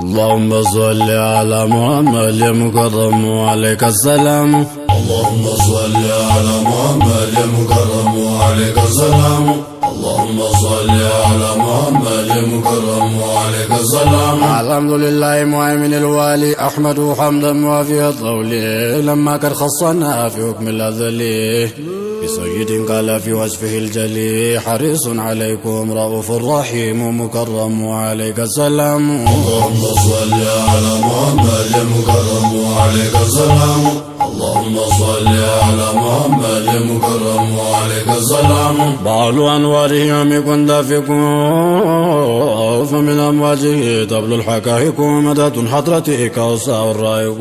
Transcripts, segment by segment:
اللهم صل على محمد المكرم وعليك السلام. اللهم صل على محمد المكرم وعليك السلام. اللهم صل على محمد المكرم وعليك السلام. الحمد لله مهيمن الوالي أحمده حمدا موافي الطول لما قد خصنا في حكم الأزلي بسيد قال في وصفه الجلي حريص عليكم رؤوف رحيم مكرم وعليك السلام. اللهم صل على محمد المكرم وعليك السلام. اللهم صل على محمد المكرم وعليك السلام. بعض أنواره يكن دافكم فمن أمواجه تبلو الحكايك مدة حضرتك كوسع الرائق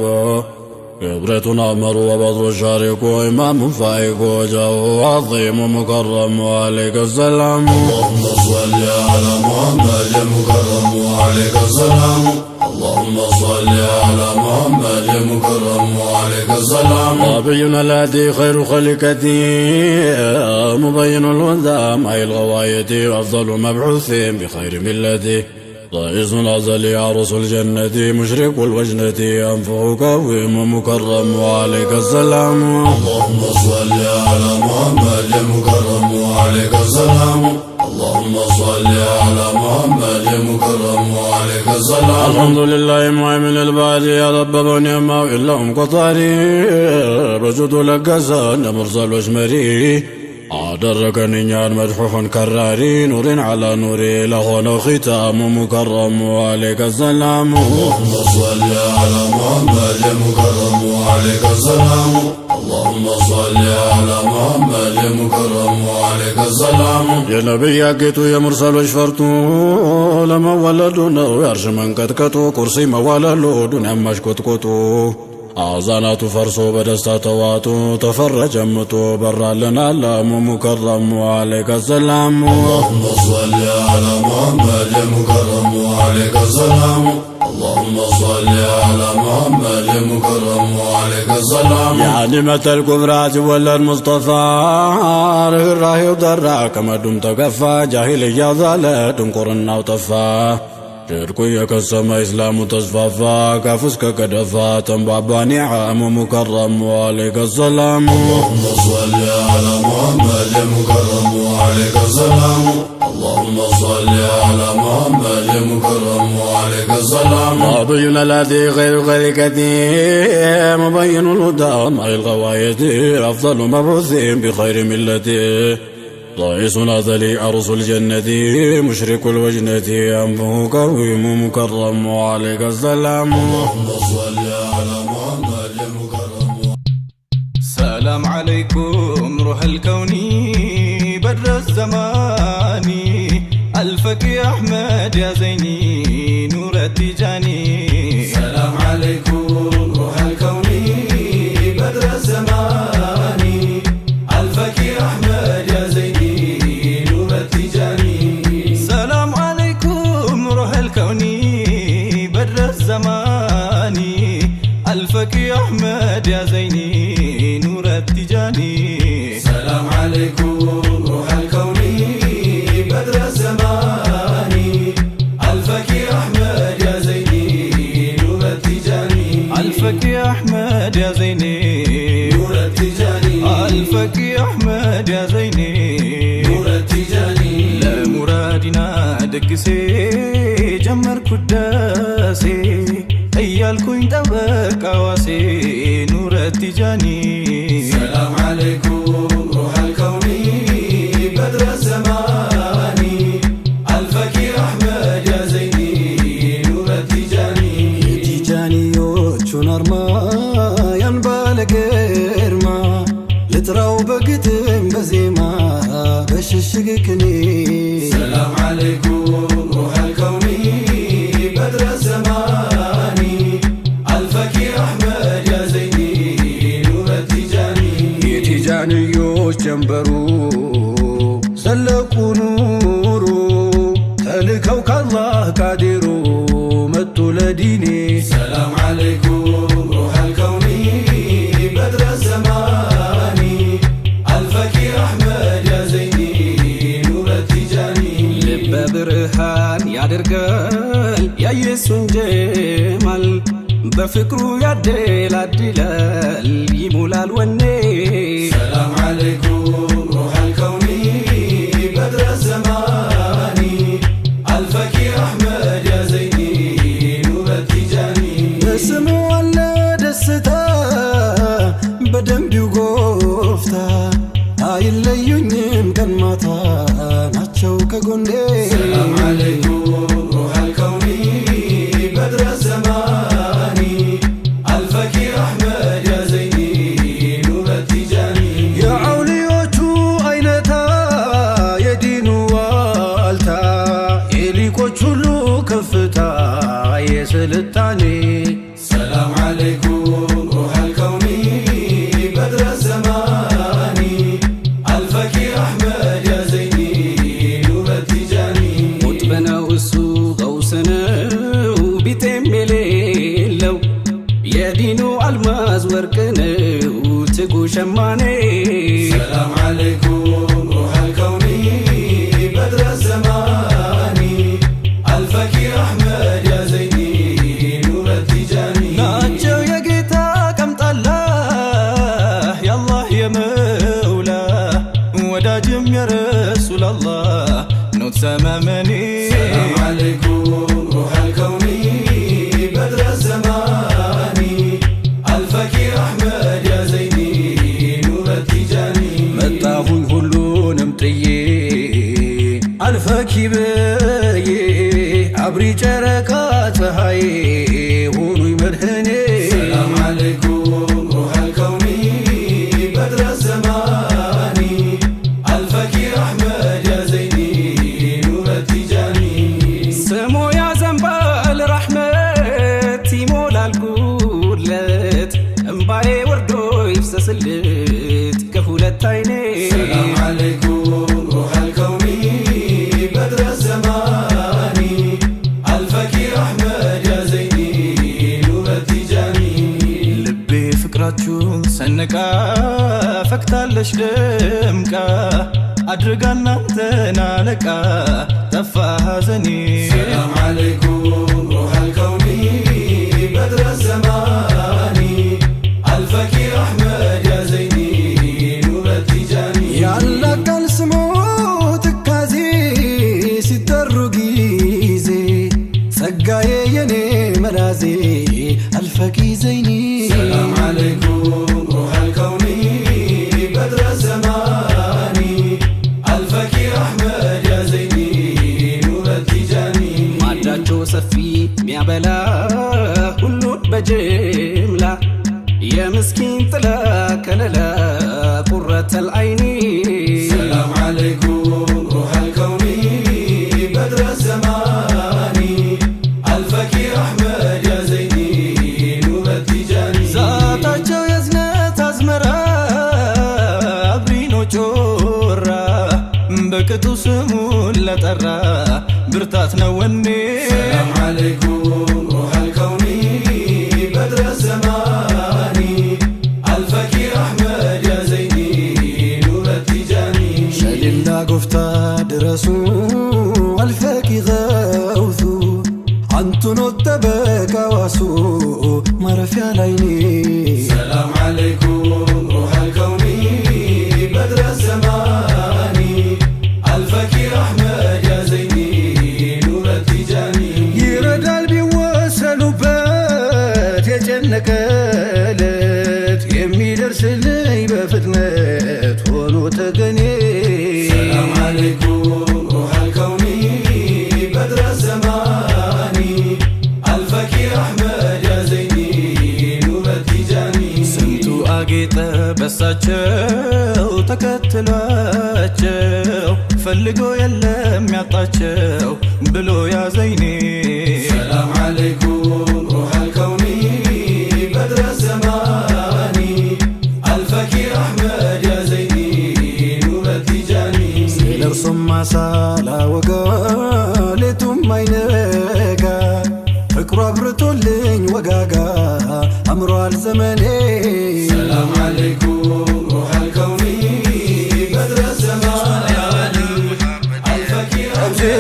كبرة أمر وبطر الشارق إمام فائق وجهه عظيم مكرم وعليك السلام. اللهم صل على محمد المكرم وعليك السلام. اللهم صل على محمد المكرم وعليك السلام. نبينا الذي خير خلقتي مبين الهدى مع الغواية أفضل مبعوث بخير ملتي رئيس الأزلي عروس الجنة مشرق الوجنة أنفه قويم مكرم وعليك السلام. اللهم صل على محمد المكرم وعليك السلام. اللهم صل على محمد المكرم وعليك السلام. الحمد لله مهيمن الباري رب ونعمة إلهم قطاري بجد لقزان مرسل وشمري أدركني نيان مدحوح كراري نور على نوري لهون ختام مكرم وعليك السلام. اللهم صل على محمد المكرم وعليك السلام. اللهم صل على محمد المكرم وعليك السلام. يا نبي ياكيتو يا مرسل وشفرتو لما ولدنا ويرش من كتكتو كرسي ما ولدو دنيا مشكتكتو أعزانات فرسو بدستا تواتو تفرج أمتو برا لنا اللام مكرم وعليك السلام. اللهم صل على محمد المكرم وعليك السلام. اللهم صل على محمد المكرم وعليك السلام. يا نعمة الكبرى ولا المصطفى راهي ودرا كما دمت كفى جاهلية ظلت قرنا وطفى شركو يكسم إسلام تصفافا كافسك كدفا تنبابا نعم مكرم وعليك السلام. اللهم صل على محمد المكرم وعليك السلام. اللهم صل على محمد المكرم وعليك السلام. نبينا الذي خير خلقتي مبين الهدى مع الغواية أفضل مبعوث بخير ملتي رئيس الأزلي عروس الجنة مشرق الوجنة أنفه قويم مكرم وعليك السلام. اللهم صل على محمد المكرم. سلام عليكم روح الكون بدر الزمان ألفك يا أحمد يا زيني نور التجاني. سلام عليكم روح الكون بدر الزمان ألفك يا أحمد يا زيني نور التجاني. سلام عليكم روح الكون بدر الزمان ألفك يا أحمد يا زيني نور التجاني. سلام عليكم روح الكون بدر الزمان ألفك يا أحمد يا زيني نور التجاني. ألفك يا أحمد يا زيني نور التجاني. ألفك يا أحمد يا زيني نور التجاني. لمرادنا دقسي جمر كداسي أيالكوين تبك أواسي نور التجاني. سلام عليكم روح الكون بدر الزمان ألفك يا أحمد يا زيني نور التجاني. تجاني يوتشون أرما ينبالك إرما لتراو بقتم بزيما بششقكني. سلام عليكم روح الكون بدر الزمان ألفك يا أحمد يا زيني نور التجاني. تجاني يوش جنبرو سلقو نورو تلكو كالله قادرو متو لديني. سلام عليكم روح الكون بدر الزمان ألفك يا أحمد يا زيني نور التجاني. لب برهان يا درقال يا يسون ጀማል በፍቅሩ ያደላድላል ይሞላል ወኔ ሰላም ዓለይኩም ሩሐል ከውኒ በድረ ዘማኒ አልፈኪ አሕመድ ያ ዘይኒ ኑረ ቲጃኒ በስሙ አለ ደስታ በደንቢው ጎፍታ አይለዩኝም ቀን ማታ ናቸው ከጎኔ ሰላም ዓለይኩም ሩሐል ከውኒ በድረ ዘማኒ አልፈኪ አሕመድ ያ ዘይኒ ኑረ ቲጃኒ የአውሊዮቹ አይነታ የዲኑ ዋልታ የሊቆች ሁሉ ከፍታ የስልጣኔ ሰላም ዓለይኩም ሩሐል ከውኒ በድረ ዘማኒ አልፈኪ አሕመድ ያ ዘይኒ ኑረ ቲጃኒ ቁጥብ ነው እሱ ገውስ ነው ቢጤም የሌለው የዲኑ አልማዝ ወርቅ ነው ትጉ ሸማኔ ሰላም ዓለይኩም ሩሐል ከውኒ በድረ ዘማኒ አልፈኪ አሕመድ ያ ዘይኒ ኑረ ቲጃኒ ናቸው የጌታ ቀምጣላ የአላህ የመውላ ወዳጅም የረሱላላህ ኖት ሰማመኔ ሰላም ዓለይኩም ሩሐል ከውኒ በድረ ዘማኒ አልፈኪ አሕመድ ያ ዘይኒ ኑረ ቲጃኒ መጣሁኝ ሁሉንም ጥዬ አልፈኪ ብዬ አብሪ ጨረቃ ፀሐዬ ሁኑኝ መድህኔ ሰላም ዓለይኩም ሩሐል ከውኒ በድረ ዘማኒ አልፈኪ አሕመድ ያ ዘይኒ ኑረ ቲጃኒ ስሙ ያዘንባል ረሕመት ይሞላል ጉድለት እምባዬ ወርዶ ይፍሰስልት ከሁለት አይኔ ሰላም ዓለይኩም ሩሐል ከውኒ በድረ ዘማኒ አልፈኪ አሕመድ ያ ዘይኒ ኑረ ቲጃኒ ልቤ ፍቅራችሁን ሰንቃ ፈክታለች ደምቃ አድርጋ እናንተን አለቃ ጠፋ ሐዘኔ ሰላም ዓለይኩም ሩሐል ከውኒ በድረ ዘማኒ አልፈኪ አሕመድ ያ ዘይኒ ኑረ ቲጃኒ ያላቃል ስሙ ትካዜ ሲጠሩ ጊዜ ጸጋዬ የኔ መላዜ አልፈኪ ዘይኒ ሰላም ዓለይኩም ሩሐል ከውኒ በድረ ዘማኒ አልፈኪ አሕመድ ያ ዘይኒ ኑረ ቲጃኒ ማዳቸው ሰፊ ሚያበላ ሁሉን በጅምላ የምስኪን ጥላ ከለላ ቁረተል አይኒ ሰላም ዓለይኩም ሩሐል ከውኒ በድረ ዘማኒ አልፈኪ አሕመድ ያ ዘይኒ ኑረ ቲጃኒ ዛታቸው የዝነት አዝመራ አብሪኖ ጮራ በቅጡ ስሙን ለጠራ ብርታት ነው ወኔ ሰላም ዓለይኩም ሩሐል ከውኒ በድረ ዘማኒ አልፈኪ አሕመድ ያ ዘይኒ ኑረ ቲጃኒ ሸሊላ ጎፍታ ድረሱ አልፈኪ ገውቱ አንቱን ወጠበቃ ዋሱ ማረፊያ ላይኔ ሰላም ዓለይኩም ሩሐል ከውኒ በድረ ዘማኒ አልፈኪ አሕመድ ያ ዘይኒ ኑረ ቲጃኒ ይረዳል ቢወሰኑበት የጨነቀለት የሚደርስልኝ በፍጥነት ሆኖ ተገኔ ሰላም ዓለይኩም ሩሐል ከውኒ በድረ ዘማኒ አልፈኪ አሕመድ ያ ዘይኒ ኑረ ቲጃኒ ስንቱ አጌጠ በሳቸው ተከትሏቸው ፈልጎ የለም ያጣቸው ብሎ ያዘይኔ ሰላም ዓለይኩም ሩሐል ከውኒ በድረ ዘማኒ አልፈኪ አሕመድ ያ ዘይኒ ኑረ ቲጃኒ ስለርሱም ማሳላ ወጋ ሌቱም አይነጋ ፍቅሩ አብርቶልኝ ወጋጋ አምሯል ዘመኔ ሰላም ዓለይኩም ሩሐል ከውኒ በድረ ዘማኒ አልፈኪ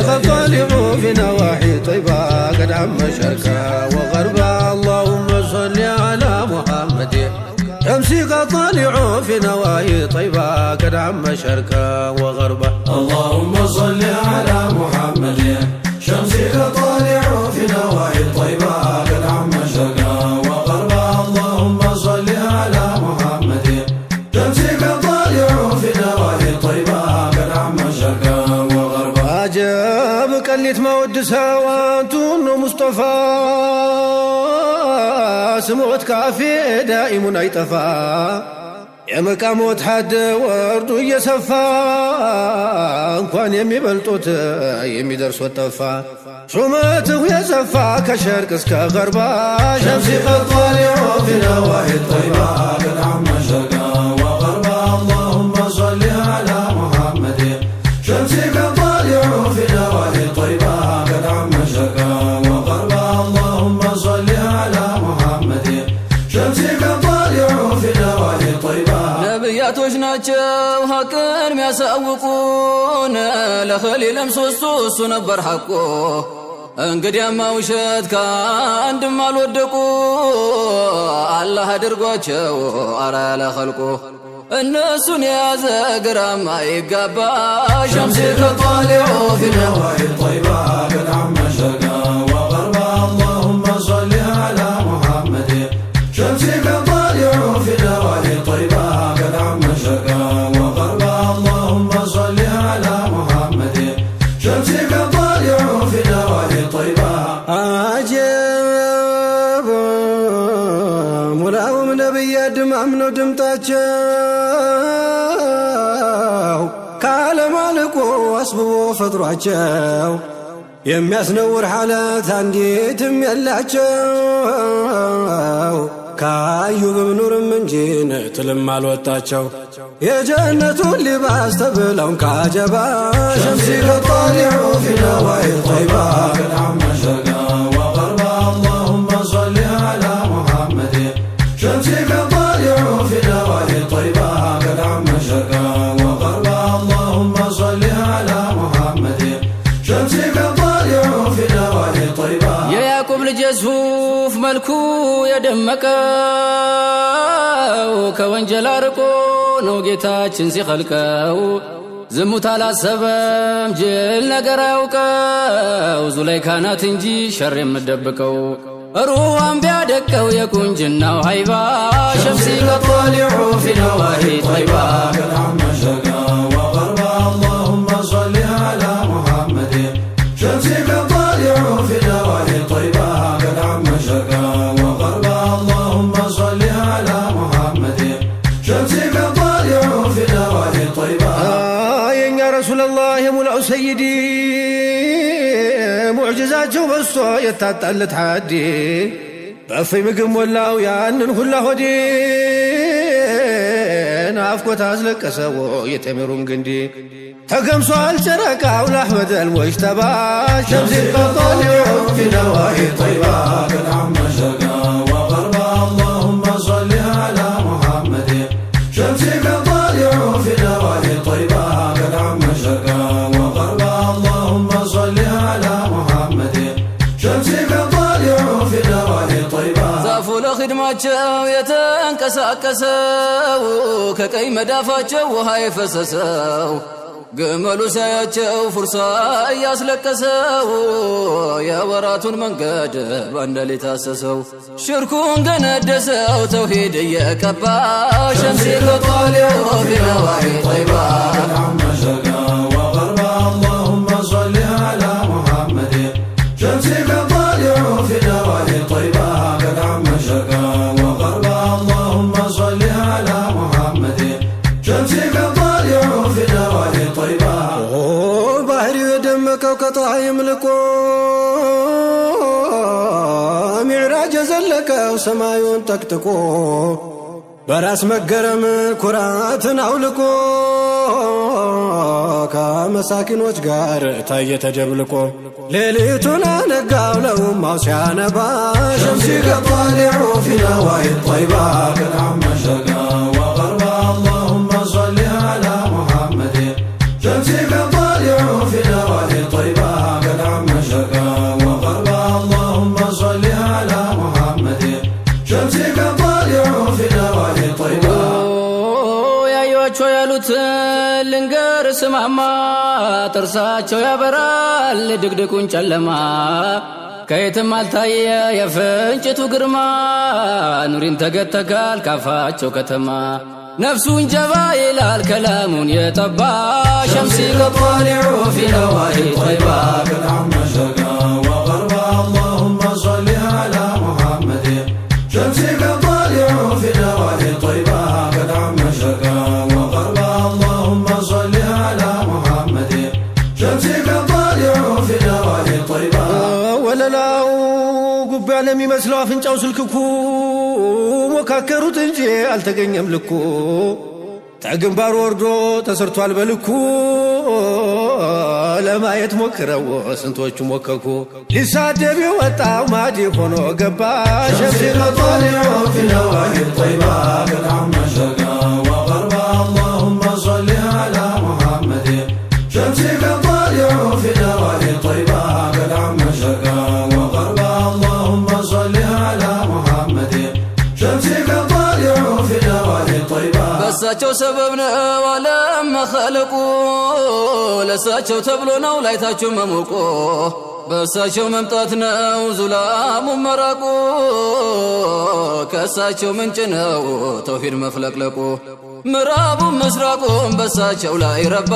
خطالب في نواحي طيبة قد عم شرقا وغربا اللهم صل على محمد يمسك طالع في نواهي طيبة قد عم شرقا وغربا اللهم صل على محمد شمسك طالع في نواحي طيبة قد عم شرقا وغربا اللهم صل على محمد شمسك طالع في نواحي طيبة قد عم شرقا وغربا عجب قلت مودسها وانتون مصطفى سموت كافي دائم ايطفى يا مقاموت حد وردو يسفى እንኳን የሚበልጡት የሚደርሱት ጠፋ ሹመትሁ የሰፋ ከሸርቅ እስከ ገርባ شمسك طالع في نواحي طيبة قد عم شرقا وغربا اللهم صل على محمد شمسك طالع في نواحي طيبة قد عم شرقا وغربا اللهم صل على محمد شمسك طالع في نواحي طيبة ነቢያቶች ናቸው ሀቅን ሚያሳውቁን ለኸሊል ምሰሶ እሱ ነበር ሐቁ እንግዲያማ ውሸት ከአንድም አልወደቁ አላህ አድርጓቸው አርአያ ለኸልቁ እነሱን የያዘ ግራማ ይጋባ شمسك طالع في نواحي طيبة قد عم شرقا وغربا اللهم صل على محمد شمسك طالع في نواحي طيبة قد عم شرقا وغربا اللهم صل على محمد شمسك طالع في نواحي طيبة አጀብ ሙላውም ነቢያ ድማም ነው ድምጣቸው ከዓለም አልቆ አስብቦ ፈጥሯቸው የሚያስነውር ሐለት አንዲትም የላቸው ከአዩብ ኑርም እንጂ ትልም አልወጣቸው የጀነቱን ሊባስ ተብለውን ካጀባ شمسك طالع في نواحي طيبة قد عم شرقا وغربا اللهم صل على محمد شمسك طالع في نواحي طيبة قد عم شرقا وغربا اللهم صل على محمد شمسك طالع في نواحي طيبة የያዕቆብ ልጅ ዩሱፍ መልኩ የደመቀው ከወንጀል አርቆ ነው ጌታችን ሲኸልቀው ዝሙት አላሰበም ጅል ነገር አያውቀው ዙለይካ ናት እንጂ ሸር የምትደብቀው ሩዋን ቢያደቀው የቁንጅናው ሀይባ شمسك طالع في نواحي طيبة قد عم شرقا وغربا اللهم صل على محمد شمسك طالع في نواحي طيبة قد عم شرقا وغربا اللهم صل على محمد شمسك طالع في نواحي طيبة የኛ ረሱላላህ የሙላው ሰይዲ ሙዕጅዛቸው በስቶ የታጣለት ሐዲ በእፍይ ምግብ ሞላው ያንን ሁላ ሆዴ ናፍቆት አስለቀሰው የተሜሩን ግንዲ ተገምሷል ጨረቃው ለአሕመድ አልሙጅተባ شمسك طالع في نواحي طيبة قد عم شرقا وغربا اللهم صل على محمد شمسك طالع في نواحي طيبة قد عم شرقا وغربا اللهم صل على محمد شمسك طالع في نواحي طيبة ዛፉ ለኽድማቸው የተንቀሳቀሰው ከቀይ መዳፋቸው ውሃ የፈሰሰው ግመሉ ሳያቸው ፉርሳ እያስለቀሰው የወራቱን መንገድ በአንድ ሌሊት አሰሰው ሽርኩን ገነደሰው ተውሂድ እየቀባ شمسك طالع في نواحي طيبة قد عم شرقا وغربا اللهم صل على محمد شمسك طالع في نواحي طيبة قد عم شرقا وغربا اللهم صل على محمد شمسك طالع في نواحي طيبة ባህሪው የደመቀው ከፀሐይ ምልቆ ሚዕራጅ የዘለቀው ሰማዩን ጠቅጥቆ በራስ መገረም ኩራትን አውልቆ ከመሳኪኖች ጋር ታየ ተደብልቆ ሌሊቱን አነጋው ለኡማው ሲያነባ شمسك طالع في نواحي طيبة قد عم شرقا وغربا اللهم صل على محمد شمسك طالع في نواحي طيبة قد عم شرقا وغربا ያሉትን ልንገር ስማማ ጥርሳቸው ያበራል ድቅድቁን ጨለማ ከየትም አልታየ የፍንጭቱ ግርማ ኑሪን ተገተካል ካፋቸው ከተማ ነፍሱን ጀባ ይላል ከላሙን የጠባ ሸምሲ ከጧሊዑ ፊ ነዋሂ ጠይባ كالعم شرقا وغربا اللهم صل على محمد شمسي كطالع في نواحي طيبة كالعم شرقا وغربا اللهم صل على محمد شمسي كطالع في نواحي طيبة ወለላው ጉብ ያለም ይመስለው አፍንጫው ስልክኩ ሞካከሩት እንጂ አልተገኘም ልኩ ተግንባር ወርዶ ተሰርቷል በልኩ ለማየት ሞክረው ስንቶቹ ሞከኩ ሊሳደብ የወጣው ማዲ ሆኖ ገባ شمسي كطالع في نواحي طيبة كالعم شرقا وغربا اللهم صل على محمد شمسي كطالع في نواحي طيبة كالعم شرقا وغربا اللهم صل على محمد شمسي كطالع في نواحي طيبة በሳቸው ሰበብ ነው ዓለም መኸለቁ ለሳቸው ተብሎ ነው ላይታቸው መሞቆ በሳቸው መምጣት ነው ዙላሙ መራቁ ከሳቸው ምንጭ ነው ተውሂድ መፍለቅለቁ ምዕራቡም ምስራቁም በሳቸው ላይ ረባ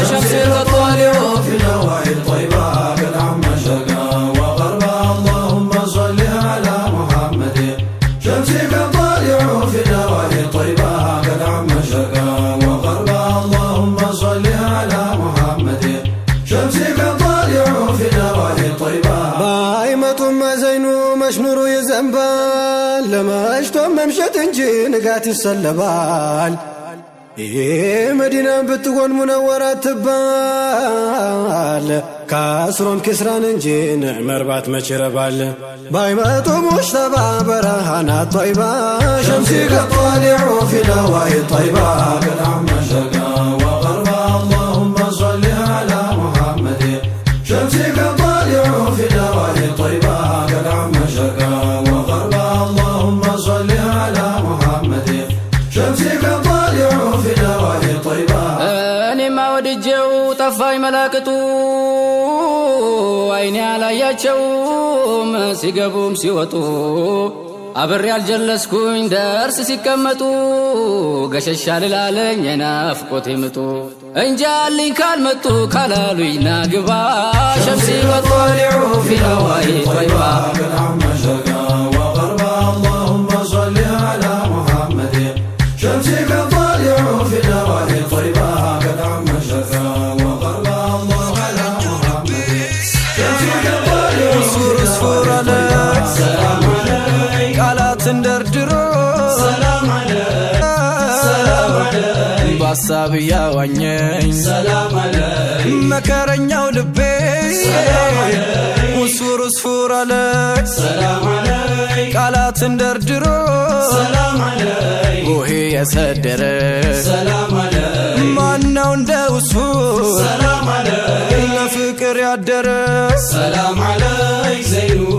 ሸምሲ ከጧሊዑ في نواحي طيبة كالعم شرقا وغربا اللهم صل على محمد شمسي كطالع في نواحي طيبة كالعم شرقا وغربا اللهم صل على محمد شمسي كطالع في نواحي طيبة ባይመጡም መዘይኑ መሽኑሩ ይዘንባል ለመሽቶም መምሸት እንጂ ንጋት ይሰለባል ይሄ መዲና ብትሆን ሙነወራ ትባል ካስሮም ኪስራን እንጂ ንዕመርባት መች ይረባል ባይመጡ ሙሽተባ በረሃናት ጠይባ شمسي كطالع في نواحي طيبة كالعم شرقا وغربا اللهم صل على محمد شمسي كطالع في نواحي طيبة كالعم شرقا وغربا اللهم صل على محمد شمسي كطالع في نواحي طيبة እኔማ ወድጄው ጠፋኝ መላክቱ አይኔ አላያቸውም ሲገቡም ሲወጡ አብሬ ያልጀለስኩኝ ደርስ ሲቀመጡ ገሸሻ ልላለኝ የናፍቆቴ ምጡ እንጃልኝ ካልመጡ ካላሉኝ ናግባ ሸምሲ ከጧሊዑ ፊ ነዋሂ ጠይባ كالعم شرقا وغربا اللهم صل على محمد شمسي كطالع في نواحي طيبة كالعم شرقا وغربا الله على محمد شمسي كطالع ሱር ሱር አለ سلام عليك ቃላትን ደርድሮ سلام عليك سلام عليك በሐሳብ ያዋኘኝ سلام عليك መከረኛው ልቤ سلام عليك ሱር ሱር አለ سلام عليك ቃላትን ደርድሮ سلام عليك ውሄ የሰደረ سلام عليك ማነው እንደ እሱ سلام عليك ለፍቅር ያደረ سلام عليك زينو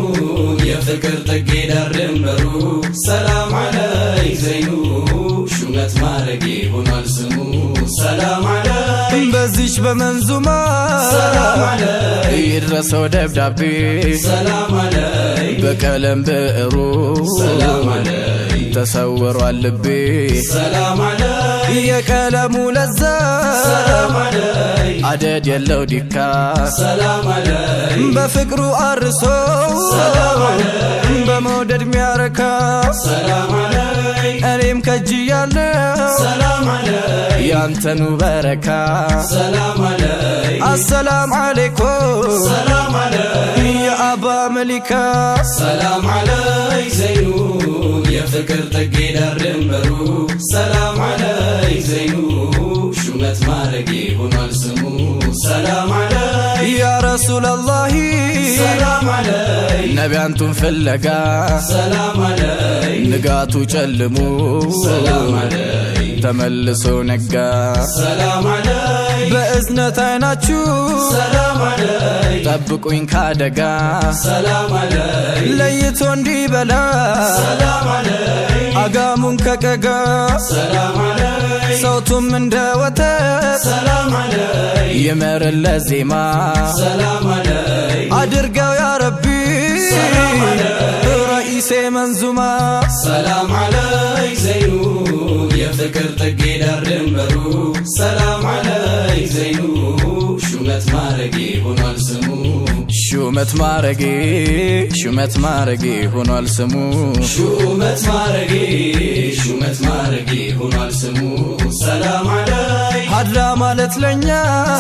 يا فكر تقيد الرمبرو سلام عليك زينو شمت مارقي هنا السمو سلام عليك በዚች በመንዙማ سلام عليك ይድረሰው ደብዳቤ سلام عليك በቀለም ብዕሩ سلام عليك ተሰውሯል ልቤ سلام عليك የቀለሙ ለዛ سلام عليك አደድ የለው ዲካ سلام عليك በፍቅሩ አርሶ سلام عليك በመውደድ ሚያረካ سلام عليك እኔም ከጅያለሁ سلام عليك ያንተኑ በረካ سلام عليك አሰላም አለይኩም سلام عليك የአባ መሊካ سلام عليك زينو يا فكر تقيد الرمبرو سلام عليك زينو شمت مارقي هنا السمو سلام عليك ያ ረሱለላሂ سلام عليك ነቢ አንቱን ፍለጋ سلام عليك ንጋቱ ጨልሞ سلام عليك ተመልሶ ነጋ سلام عليك በእዝነት አይናችሁ ሰላም አለይ ጠብቁኝ ካደጋ ሰላም አለይ ለይቶ እንዲበላ ሰላም አለይ አጋሙን ከቀጋ ሰላም አለይ ሰውቱም እንደ ወተት ሰላም አለይ ይመርለት ዜማ ሰላም አለይ አድርገው ያ ረቢ ሰላም አለይ ረኢሴ መንዙማ ሰላም አለይ ዘይኑ የፍቅር ጥጌ ዳር ድንበሩ ሰላም አለይ ዘይኑ ሹመት ማረጌ ሆኗል ስሙ ሹመት ማረጌ ሹመት ማረጌ ሆኗል ስሙ ሹመት ማረጌ ሆኗል ስሙ ሰላም አለይ ሀድራ ማለት ለኛ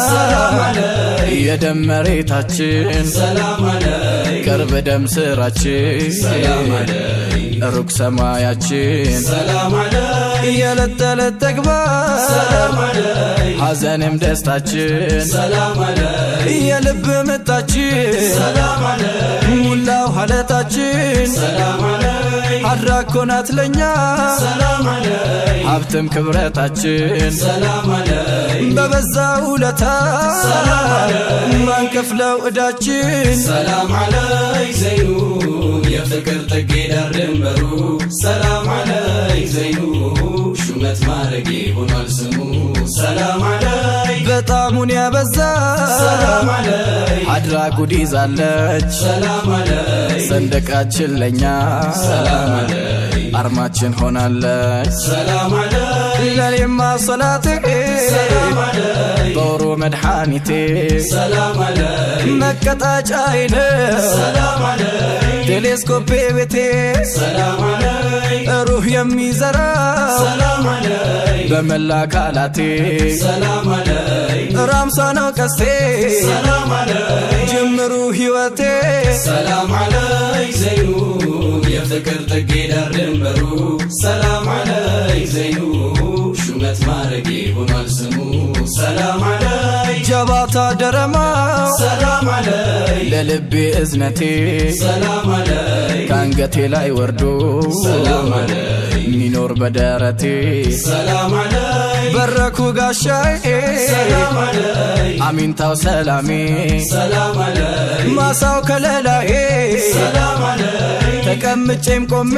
ሰላም አለይ የደም መሬታችን ሰላም አለይ ቅርብ ደም ስራችን ሰላም አለይ ሩቅ ሰማያችን ሰላም አለይ የዕለት ተዕለት ተግባር ሰላም አለይ ሐዘንም ደስታችን ሰላም አለይ የልብ ምታችን ሰላም አለይ ሙላው ሀለታችን ሰላም አለይ ሀድራ እኮ ናት ለኛ ሰላም አለይ ሀብትም ክብረታችን ሰላም አለይ በበዛ ውለታ ሰላም አለይ ማንከፍለው ዕዳችን ሰላም አለይ ዘይኑ የፍቅር ጥጌ ዳር ድንበሩ ሰላም አለይ ዘይኑ ሹመት ማረጌ ሆኗል ስሙ ሰላም አለይ በጣሙን ያበዛ ሰላም አለይ ሀድራ ጉድ ይዛለች ሰላም አለይ ሰንደቃችን ለኛ ሰላም አለይ አርማችን ሆናለች ሰላም አለይ ለኔማ ሰላትህ ሰላም አለይ ጦሩ መድኃኒቴ ሰላም አለይ መቀጣጫዬ ነው ሰላም አለይ ቴሌስኮፔ ቤቴ ሰላም አለይ ሩህ የሚዘራ ሰላም አለይ በመላ አካላቴ ሰላም አለይ ራምሳ ነው ቀስቴ ሰላም አለይ ጅምሩ ሕይወቴ ሰላም አለይ ዘይኑ የፍቅር ጥጌ ዳር ድንበሩ ሰላም አለይ ዘይኑ ሹመት ማረጌ ሆኗል ስሙ ሰላም አለይ ጀባታ ደረማው ሰላም አለይ ለልቤ እዝነቴ ሰላም አለይ ከአንገቴ ላይ ወርዶ ሰላም አለይ ሚኖር በደረቴ ሰላም አለይ በረኩ ጋሻዬ ሰላም አለይ አሚንታው ሰላሜ ሰላም አለይ ማሳው ከለላዬ ሰላም አለይ ተቀምጬም ቆሜ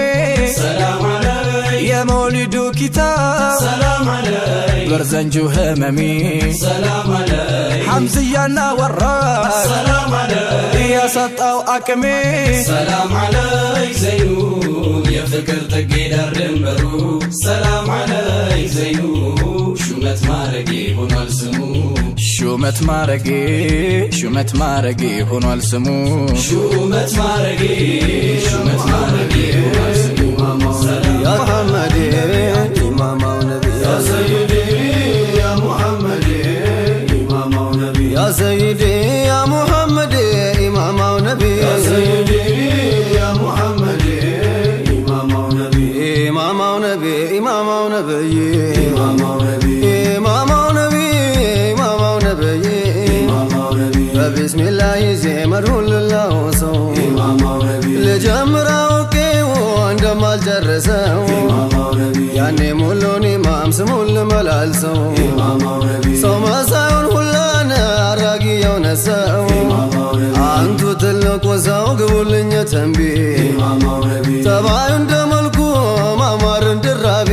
ሰላም አለይ የመውሊዱ ኪታብ ሰላም አለይ በርዘንጁ ህመሜ ሰላም አለይ ሐምዝያና ወራሽ ሰላም አለይ ያሳጣው አቅሜ ሰላም አለይ ዘይኑ የፍቅር ጥጌ ዳር ድንበሩ ሰላም አለይ ዘይኑ ሹመት ማረጌ ሆኗል ስሙ ሹመት ማረጌ ሹመት ማረጌ ሆኗል ስሙ ሹመት ማረጌ ሆኗል ስሙ ያ መሐመድ ኢማማው ነቢይ ያ ሰይዲ ያ ሙሐመድ ኢማማው ነቢይ ያ ሰይዲ ያ ሙሐመድ ኢማማው ነቢይ ያ ሰይዲ ያ ሙሐመድ ኢማማው ነቢይ ኢማማው ነቢይ ኢማማው ነቢይ ኢማማው ነቢይ ኢማማው ነቢይ ኢማማው ነቢይ ኢማማው ነቢይ በቢስሚላህ ዜመሩን ልላወሰው ኢማማው ነቢይ ልጀምር አውቄው እንደማልጨርሰው ኢማማው ነቢይ ያኔ ሙሉን ኢማም ስሙን ልመላልሰው ኢማማው ነቢይ ሰው መሳዩን ሁላን አራጊ የሆነ ሰው ኢማማው ነቢይ አንቱ ትልቁ ሰው ግቡልኝ ተንቢ ኢማማው ነቢይ ጠባዩ እንደ መልኩ ማማር እንድራቢ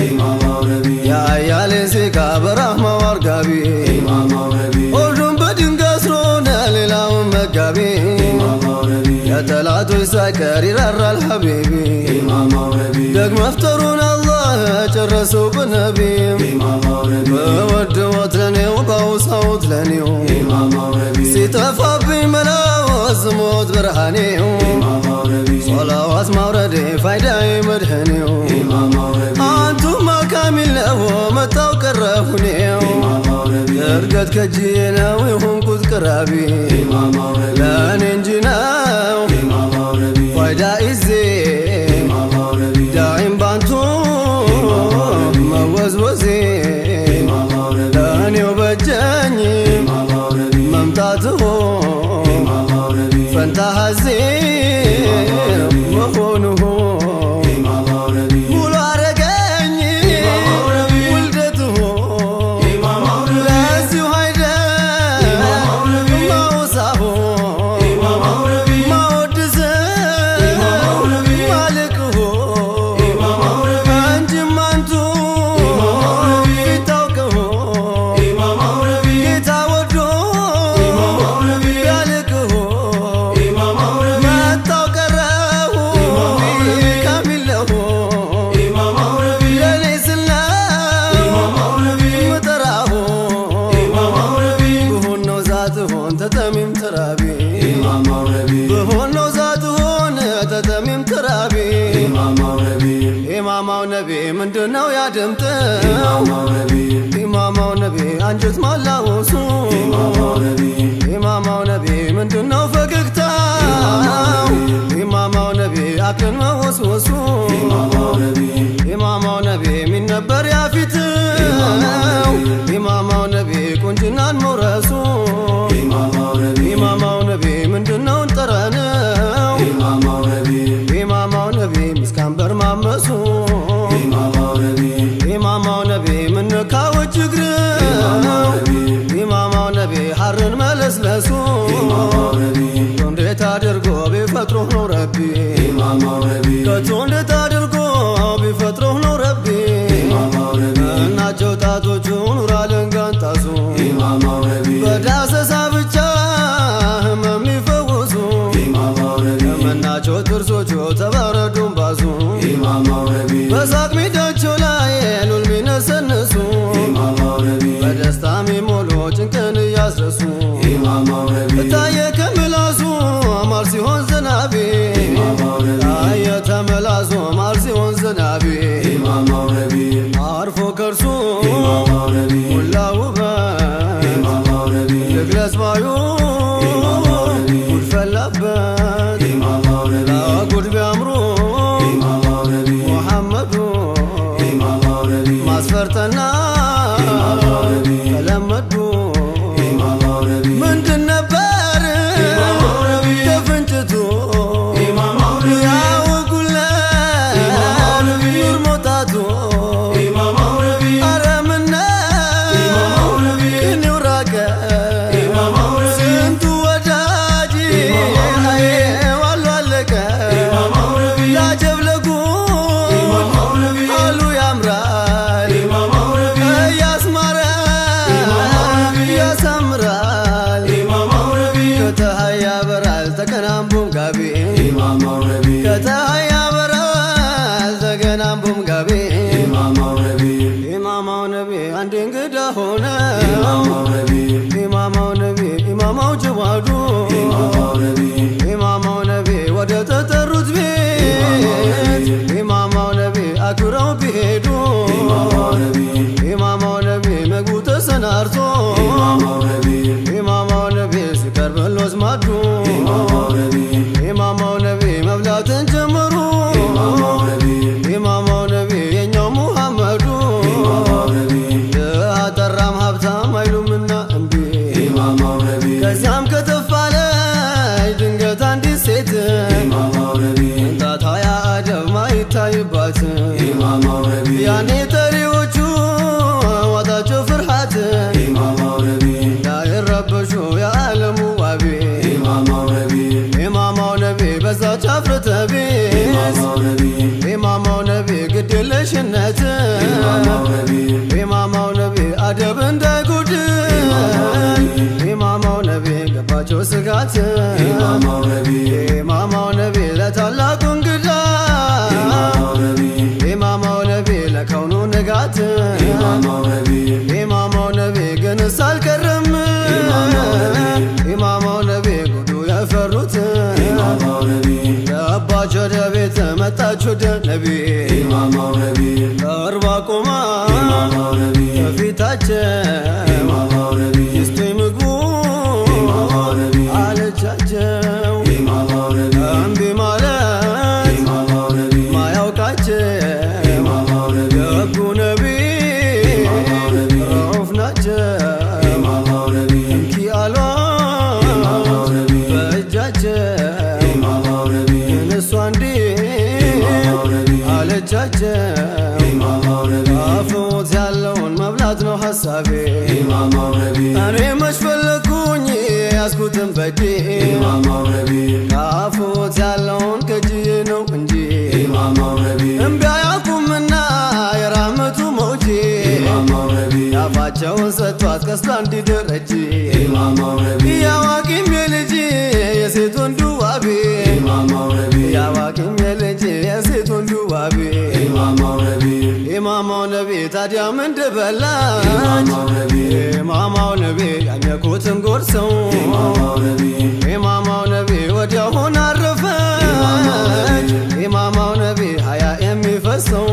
ኢማማው ነቢይ ያያሌ ሲካ በራህማው አርጋቢ ኢማማው ነቢይ ሁሉም በድንጋይ ስለሆነ ሌላውን መጋቢ ኢማማው ነቢይ የጠላቶች ሳይቀር ይራራል ሐቢቢ ኢማማው ነቢይ ደግሞ መፍጠሩን አላህ ጨረሰው በነቢ ኢማማው ነቢይ በወድወት ለኔው ባውሳውት ለኔው ኢማማው ነቢይ ሲጠፋብኝ መላወስ ሞት ብርሃኔው ኢማማው ነቢይ ሶላዋት ማውረዴ ፋይዳዬ መድህኔው ኢማማው ነቢይ አንቱማ ካሚል ነው መጣው ቀረሁኔው ኢማማው ነቢይ እርገት ከእጄ ነው የሆንኩት ቅራቢ ኢማማው ነቢይ ለእኔ እንጂ ነው ኢማማው ነቢይ ፋይዳ ይዜ ኢማማው ነቢይ ዳይም ባንቱ መወዝወዜ ኢማማው ነቢይ ለእኔው በጀኝ ኢማማው ነቢይ መምጣትሆ ኢማማው ነቢይ ፈንታ ሐዜ መሆኑሁ ኢማማው ነቢይ ሙሉ አረገኝ ውልደትሁ ኢማማው ነቢይ ለዚሁ ኃይል ምንድነው ያድምጠው ኢማማው ነቢ አንጀት ማላወሱ ኢማማው ነቢ ምንድነው ፈገግታው ኢማማው ነቢ አክልን መወስወሱ ኢማማው ነቢ ሚነበር ያፊትው ኢማማው ነቢ ቁንጅናን መውረሱ ኢማማው ነቢ ምንድነው እንጠረነው ኢማማው ነቢ ምስካንበር ማመሱ ኢማማው ነቢ ምንካዎች እግረው ኢማማው ነቢ ሐርን መለስለሱ እንዴት አድርጎ ቢፈጥሮህ ነው ረቢ ከቶ እንዴት አድርጎ ቢፈጥሮህ ነው ረቢ እናቸው ጣቶቹ ኑር አለንጋንጣሱ በዳሰሳ ብቻ ህመም ይፈውሱ መናቸው ጥርሶቹ ተባረዱን ባሱ በሳቅ ሜዳቸው ላይ ሉል ሚነሰንሱ በደስታ ሚሞሉ ጭንቅን እያስረሱ እታየ ከምላሱ ማር ሲሆን ዝናቤ ታየ ተመላሱ ማር ሲሆን ዝናቤ አርፎ ከርሱ ሙላ ውበት ልግለጽ ባዩ ጉድ ፈላበት ጉድ ቢያምሩ ሙሐመዱ ማስፈርተና ከለመዱ ምንድን ነበር ከፍንጭቱ ያወጉለት ኑር መውጣቱ አረ ምነው ቅኔው ራቀ ስንቱ ወዳጅ ዋሉ አለቀ ላጀብ ለጉድ አሉ ያምራል እያስማረ ያሳምራል ከተሃይ ያበራል ተከናንቡም ጋቢ ከተሃይ ያበራል ተከናንቡም ጋቢ ኢማማው ነቢ አንድ እንግዳ ሆነ ኢማማው ነቢ ኢማማው ጀዋዱ ኢማማው ነቢ ወደ ተጠሩት ቤት ኢማማው ነቢ አክብረው ቢሄዱ ኢማማው ነቢ ምግቡ ተሰናርቶ ኢማማው ነቢ ሲቀርብሎት ማዱ ኢማማው ነቢ መብላትን ጀመሩ ኢማማው ነቢ የኛው ሙሐመዱ አጠራም ሀብታም አይሉምና እምቢ ከዚያም ከተፋለች ድንገት አንዲት ሴት እንጣት ሃያ አደብ ማይታይባት ያኔ ጠሪዎቹ ዋጣቸው ፍርሃት እንዳይረበሹ የዓለሙ ዋቢ ኢማማው ነቢ በዛች አፍረተ ቢስ ኢማማው ነቢ ግድየለሽነት ኢማማው ነቢ አደብ እንዳይጎድል ኢማማው ነቢ ገባቸው ስጋት ኢማማው ነቢ ለታላቁ እንግዳ ኢማማው ነቢ ለከውኑ ንጋት ኢማማው ነቢ ግንስ አልቀረም ኢማማው ነቢ ጉዱ የፈሩት ገባቸው ወደ ቤት መጣች ወደ ነቢ ቀርባ ቆማ ከፊታቸው ይስጡኝ ምግቡ አለቻቸው እምቢ ማለት ማያውቃቸው ደጉ ነቢ ረኡፍ ናቸው እንኪ አሏት በእጃቸው ግን እሷ እንዲህ አለቻቸው አፍሞት ያለውን መብላት ነው ሐሳቤ እኔ መች ፈለግኩኝ ያስኩትን በጄ አፍሞት ያለውን ከጅዬ ነው እንጂ እምቢ አያውቁምና የራህመቱ መውጄ ያፋቸውን ሰጥቷት ቀስቷ እንዲደረጅ ያዋቂም የልጅ የሴት ወንዱ ዋቢ ያዋቂም የልጅ የሴት ወንዱ ዋቢ ኢማማው ነቢ ታዲያ ምን ደበላች ኢማማው ነቢ ያኘኩትን ጎርሰው ኢማማው ነቢ ወዲያውን አረፈች ኢማማው ነቢ ሀያ የሚፈሰው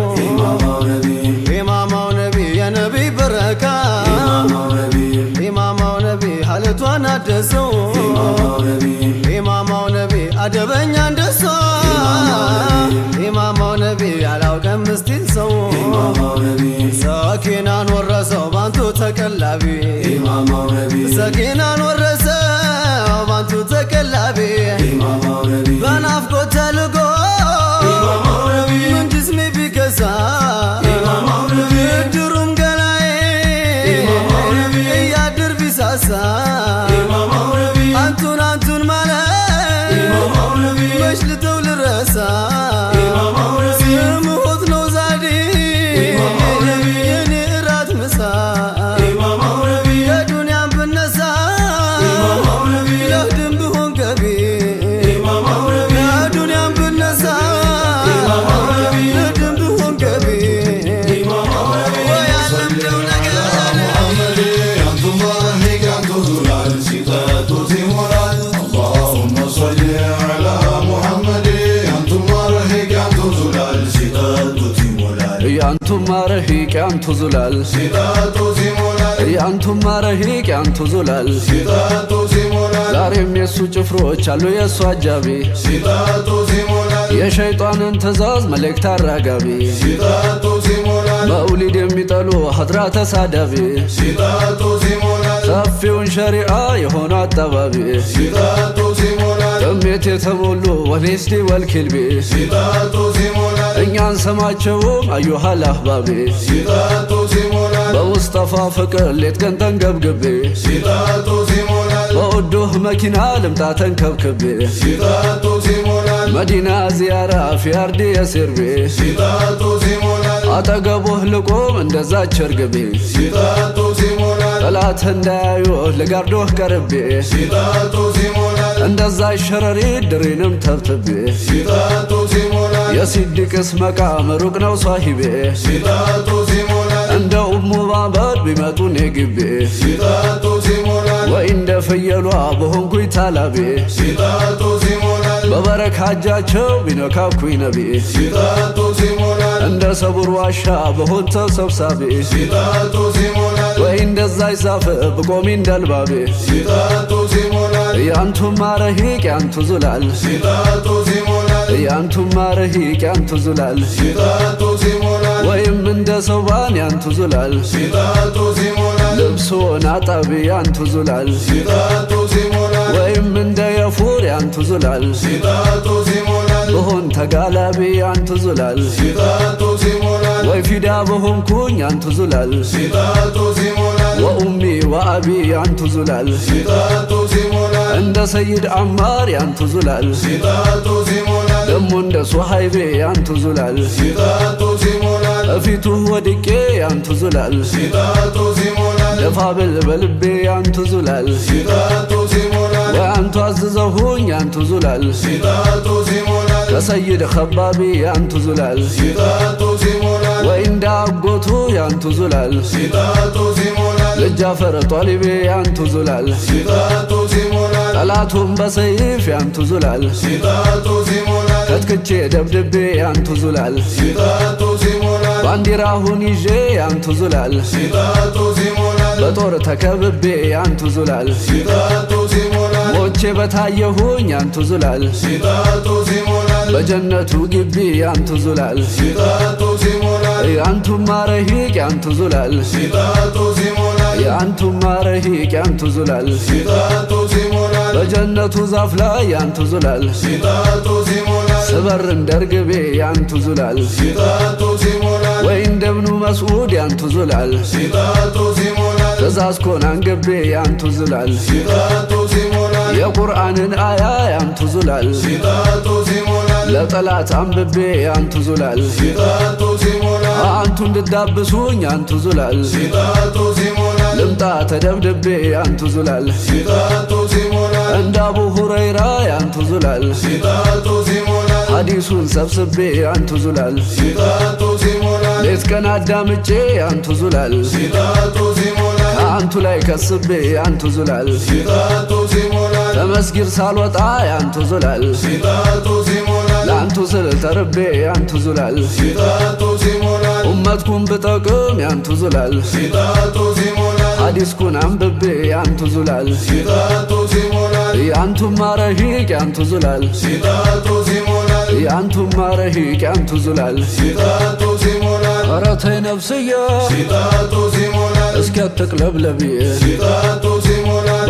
ረሂቅ ያንቱ ዙላል ሲጠጡ ሲሞላል ያንቱማ ረሂቅ ያንቱ ዙላል ሲጠጡ ሲሞላል ዛሬም የሱ ጭፍሮች አሉ የሱ አጃቢ ሲጠጡ ሲሞላል የሸይጣንን ትእዛዝ መልእክት አራጋቢ ሲጠጡ ሲሞላል መውሊድ የሚጠሉ ሀድራ ተሳዳቢ ሲጠጡ ሲሞላል ሰፊውን ሸሪዓ የሆኑ አጣባቢ ሲጠጡ ሲሞላል ጥሜት የተሞሉ ወልሂስዲ ወልኪልቢ ሲጠጡ ሲሞላል እኛን ሰማቸውም አዩሃል አህባቢ ሲጠጡ ሲሞላል በሙስጠፋ ፍቅር ሌት ቀን ተንገብግቤ ሲጠጡ ሲሞላል በውዱህ መኪና ልምጣ ተንከብክቤ ሲጠጡ ሲሞላል መዲና ዚያራ ፊ አርዲ የሲርቤ ሲጠጡ ሲሞላል አጠገቡህ ልቆም እንደዛች እርግቤ ሲጠጡ ሲሞላል ጠላት እንዳያዩህ ልጋርዶህ ቀርቤ ሲጠጡ ሲሞላል እንደዛች ሸረሪት ድሬንም ተብትቤ ሲጠጡ ሲሞላል የሲዲቅስ መቃም ሩቅ ነው ሷሂቤ ሲጠጡ ሲሞላል እንደ ኡሙ ባበር ቢመጡ ኔ ግቤ ሲጠጡ ሲሞላል ወይ እንደ ፍየሏ በሆንኩኝ ታላቤ ሲጠጡ ሲሞላል በበረካ እጃቸው ቢነካኩኝ ነቢ ሲጠጡ ሲሞላል እንደ ሰቡር ዋሻ በሆን ተሰብሳቢ ሲጠጡ ሲሞላል ወይ እንደዛች ዛፍ ብቆሚ እንደልባቤ ሲጠጡ ሲሞላል ያንቱማ ረሂቅ ያንቱ ዙላል ሲጠጡ ሲሞላል ያንቱማ ረሂቅ ያንቱ ዙላል ሲጠጡ ሲሞላል ወይም እንደ ሰውባን ያንቱ ዙላል ሲጠጡ ሲሞላል ልብሶን አጣቢ ያንቱ ዙላል ሲጠጡ ሲሞላል ወይም እንደ የፉር ያንቱ ዙላል ሲጠጡ ሲሞላል በሆን ተጋላቢ ያንቱ ዙላል ሲጠጡ ሲሞላል ወይ ፊዳ በሆንኩኝ ያንቱ ዙላል ሲጠጡ ሲሞላል ወኡሚ ወአቢ ያንቱ ዙላል ሲጠጡ ሲሞላል እንደ ሰይድ አማር ያንቱ ዙላል ሲጠጡ ሲሞላል ደሞ እንደ ሱሃይቤ ያንቱ ዙላል ሲጠጡ ሲሞላል እፊቱህ ወድቄ ያንቱ ዙላል ሲጠጡ ሲሞላል ደፋብል በልቤ ያንቱ ዙላል ሲጠጡ ሲሞላል ወይ አንቱ አዝዘሁኝ ያንቱ ዙላል ሲጠጡ ሲሞላል ከሰይድ ኸባቢ ያንቱ ዙላል ሲጠጡ ሲሞላል ወይ እንደ አጎቱ ያንቱ ዙላል ሲጠጡ ሲሞላል ልጃፈር ጧሊቤ ያንቱ ዙላል ሲጠጡ ሲሞላል ጠላቱን በሰይፍ ያንቱ ዙላል ሲጠጡ ሲሞላል ከትክቼ ደብድቤ ያንቱ ዙላል ሲጠጡ ሲሞላል ባንዲራሁን ይዤ ያንቱ ዙላል ሲጠጡ ሲሞላል በጦር ተከብቤ ያንቱ ዙላል ሲጠጡ ሲሞላል ሞቼ በታየሁኝ ያንቱ ዙላል ሲጠጡ ሲሞላል በጀነቱ ግቢ ያንቱ ዙላል ሲጠጡ ሲሞላል ያንቱማ ረሂቅ ያንቱ ዙላል ሲጠጡ ሲሞላል ያንቱማ ረሂቅ ያንቱ ዙላል ሲጠጡ ሲሞላል በጀነቱ ዛፍ ላይ ያንቱ ዙላል ሲጠጡ ሲሞላል ስበር እንደርግቤ ያንቱ ዙላል ሲጠጡ ሲሞላል ወይ እንደብኑ መስዑድ ያንቱ ዙላል ሲጠጡ ሲሞላል ትእዛዝኮን አንገቤ ያንቱ ዙላል ሲጠጡ ሲሞላል የቁርአንን አያ ያንቱ ዙላል ሲጠጡ ሲሞላል ለጠላት አንብቤ ያንቱ ዙላል ሲጠጡ ሲሞላል አንቱ እንድዳብሱኝ ያንቱ ዙላል ሲጠጡ ሲሞላል ልምጣ ተደብድቤ ያንቱ ዙላል ሲጠጡ ሲሞላል እንደ አቡ ሁረይራ ያንቱ ዙላል ሲጠጡ ሲሞላል ሐዲሱን ሰብስቤ ያንቱ ዙላል ሲጠጡ ሲሞላል ሌት ቀን አዳምጬ ያንቱ ዙላል ሲጠጡ ሲሞላል ከአንቱ ላይ ከስቤ ያንቱ ዙላል ሲጠጡ ሲሞላል ተመስጊድ ሳልወጣ ያንቱ ዙላል ሲጠጡ ሲሞላል ለአንቱ ስል ተርቤ ያንቱ ዙላል ሲጠጡ ሲሞላል ኡመትኩን ብጠቅም ያንቱ ዙላል ሲጠጡ ሲሞላል ሐዲስኩን አንብቤ ያንቱ ዙላል ሲጠጡ ሲሞላል ያንቱማ ረሂቅ ያንቱ ዙላል ሲጠጡ ሲሞላል ያንቱማ ረሂቅ ያንቱ ዙላል ሲጠጡ ሲሞላል ኧረ ተይ ነፍስዬ ሲጠጡ ሲሞላል እስኪ አትቅለብለቢ ሲጠጡ ሲሞላል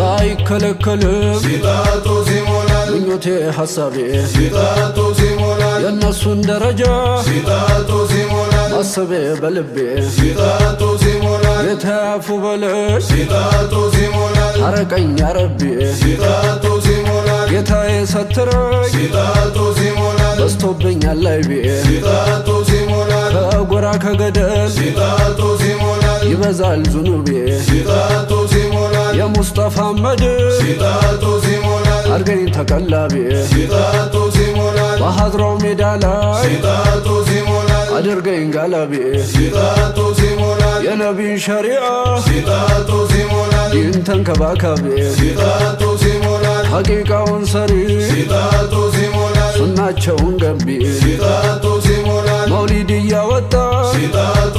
ባይከለከልም ሲጠጡ ሲሞላል ምኞቴ ሐሳቤ ሲጠጡ ሲሞላል የእነሱን ደረጃ ሲጠጡ ሲሞላል ማሰቤ በልቤ ሲጠጡ ሲሞላል የተያፉ በለሽ ሲጠጡ ሲሞላል አረቀኝ ያረቢ ሲጠጡ ሲሞላል ጌታዬ ሰትረኝ ሲጠጡ ሲሞላል በስቶብኛል ላይቤ ሲጠጡ ሲሞላል ከጎራ ከገደል ሲጠጡ ሲሞላል ይበዛል ዙኑቤ ሲጠጡ ሲሞላል የሙስጠፋ መድር ሲጠጡ ሲሞላል አርገኝ ተቀላቤ ሲጠጡ ሲሞላል በሐድራው ሜዳ ላይ ሲጠጡ ሲሞላል አድርገኝ ጋላቤ ሲጠጡ ሲሞላል የነቢን ሸሪዓ ሲጠጡ ሲሞላል ዲን ተንከባካቤ ሲጠጡ ሲሞላል ሐቂቃውን ሰሪ ሲጠጡ ሲሞላል ሱናቸውን ገንቢ ሲጠጡ ሲሞላል መውሊድ እያወጣ ሲጠጡ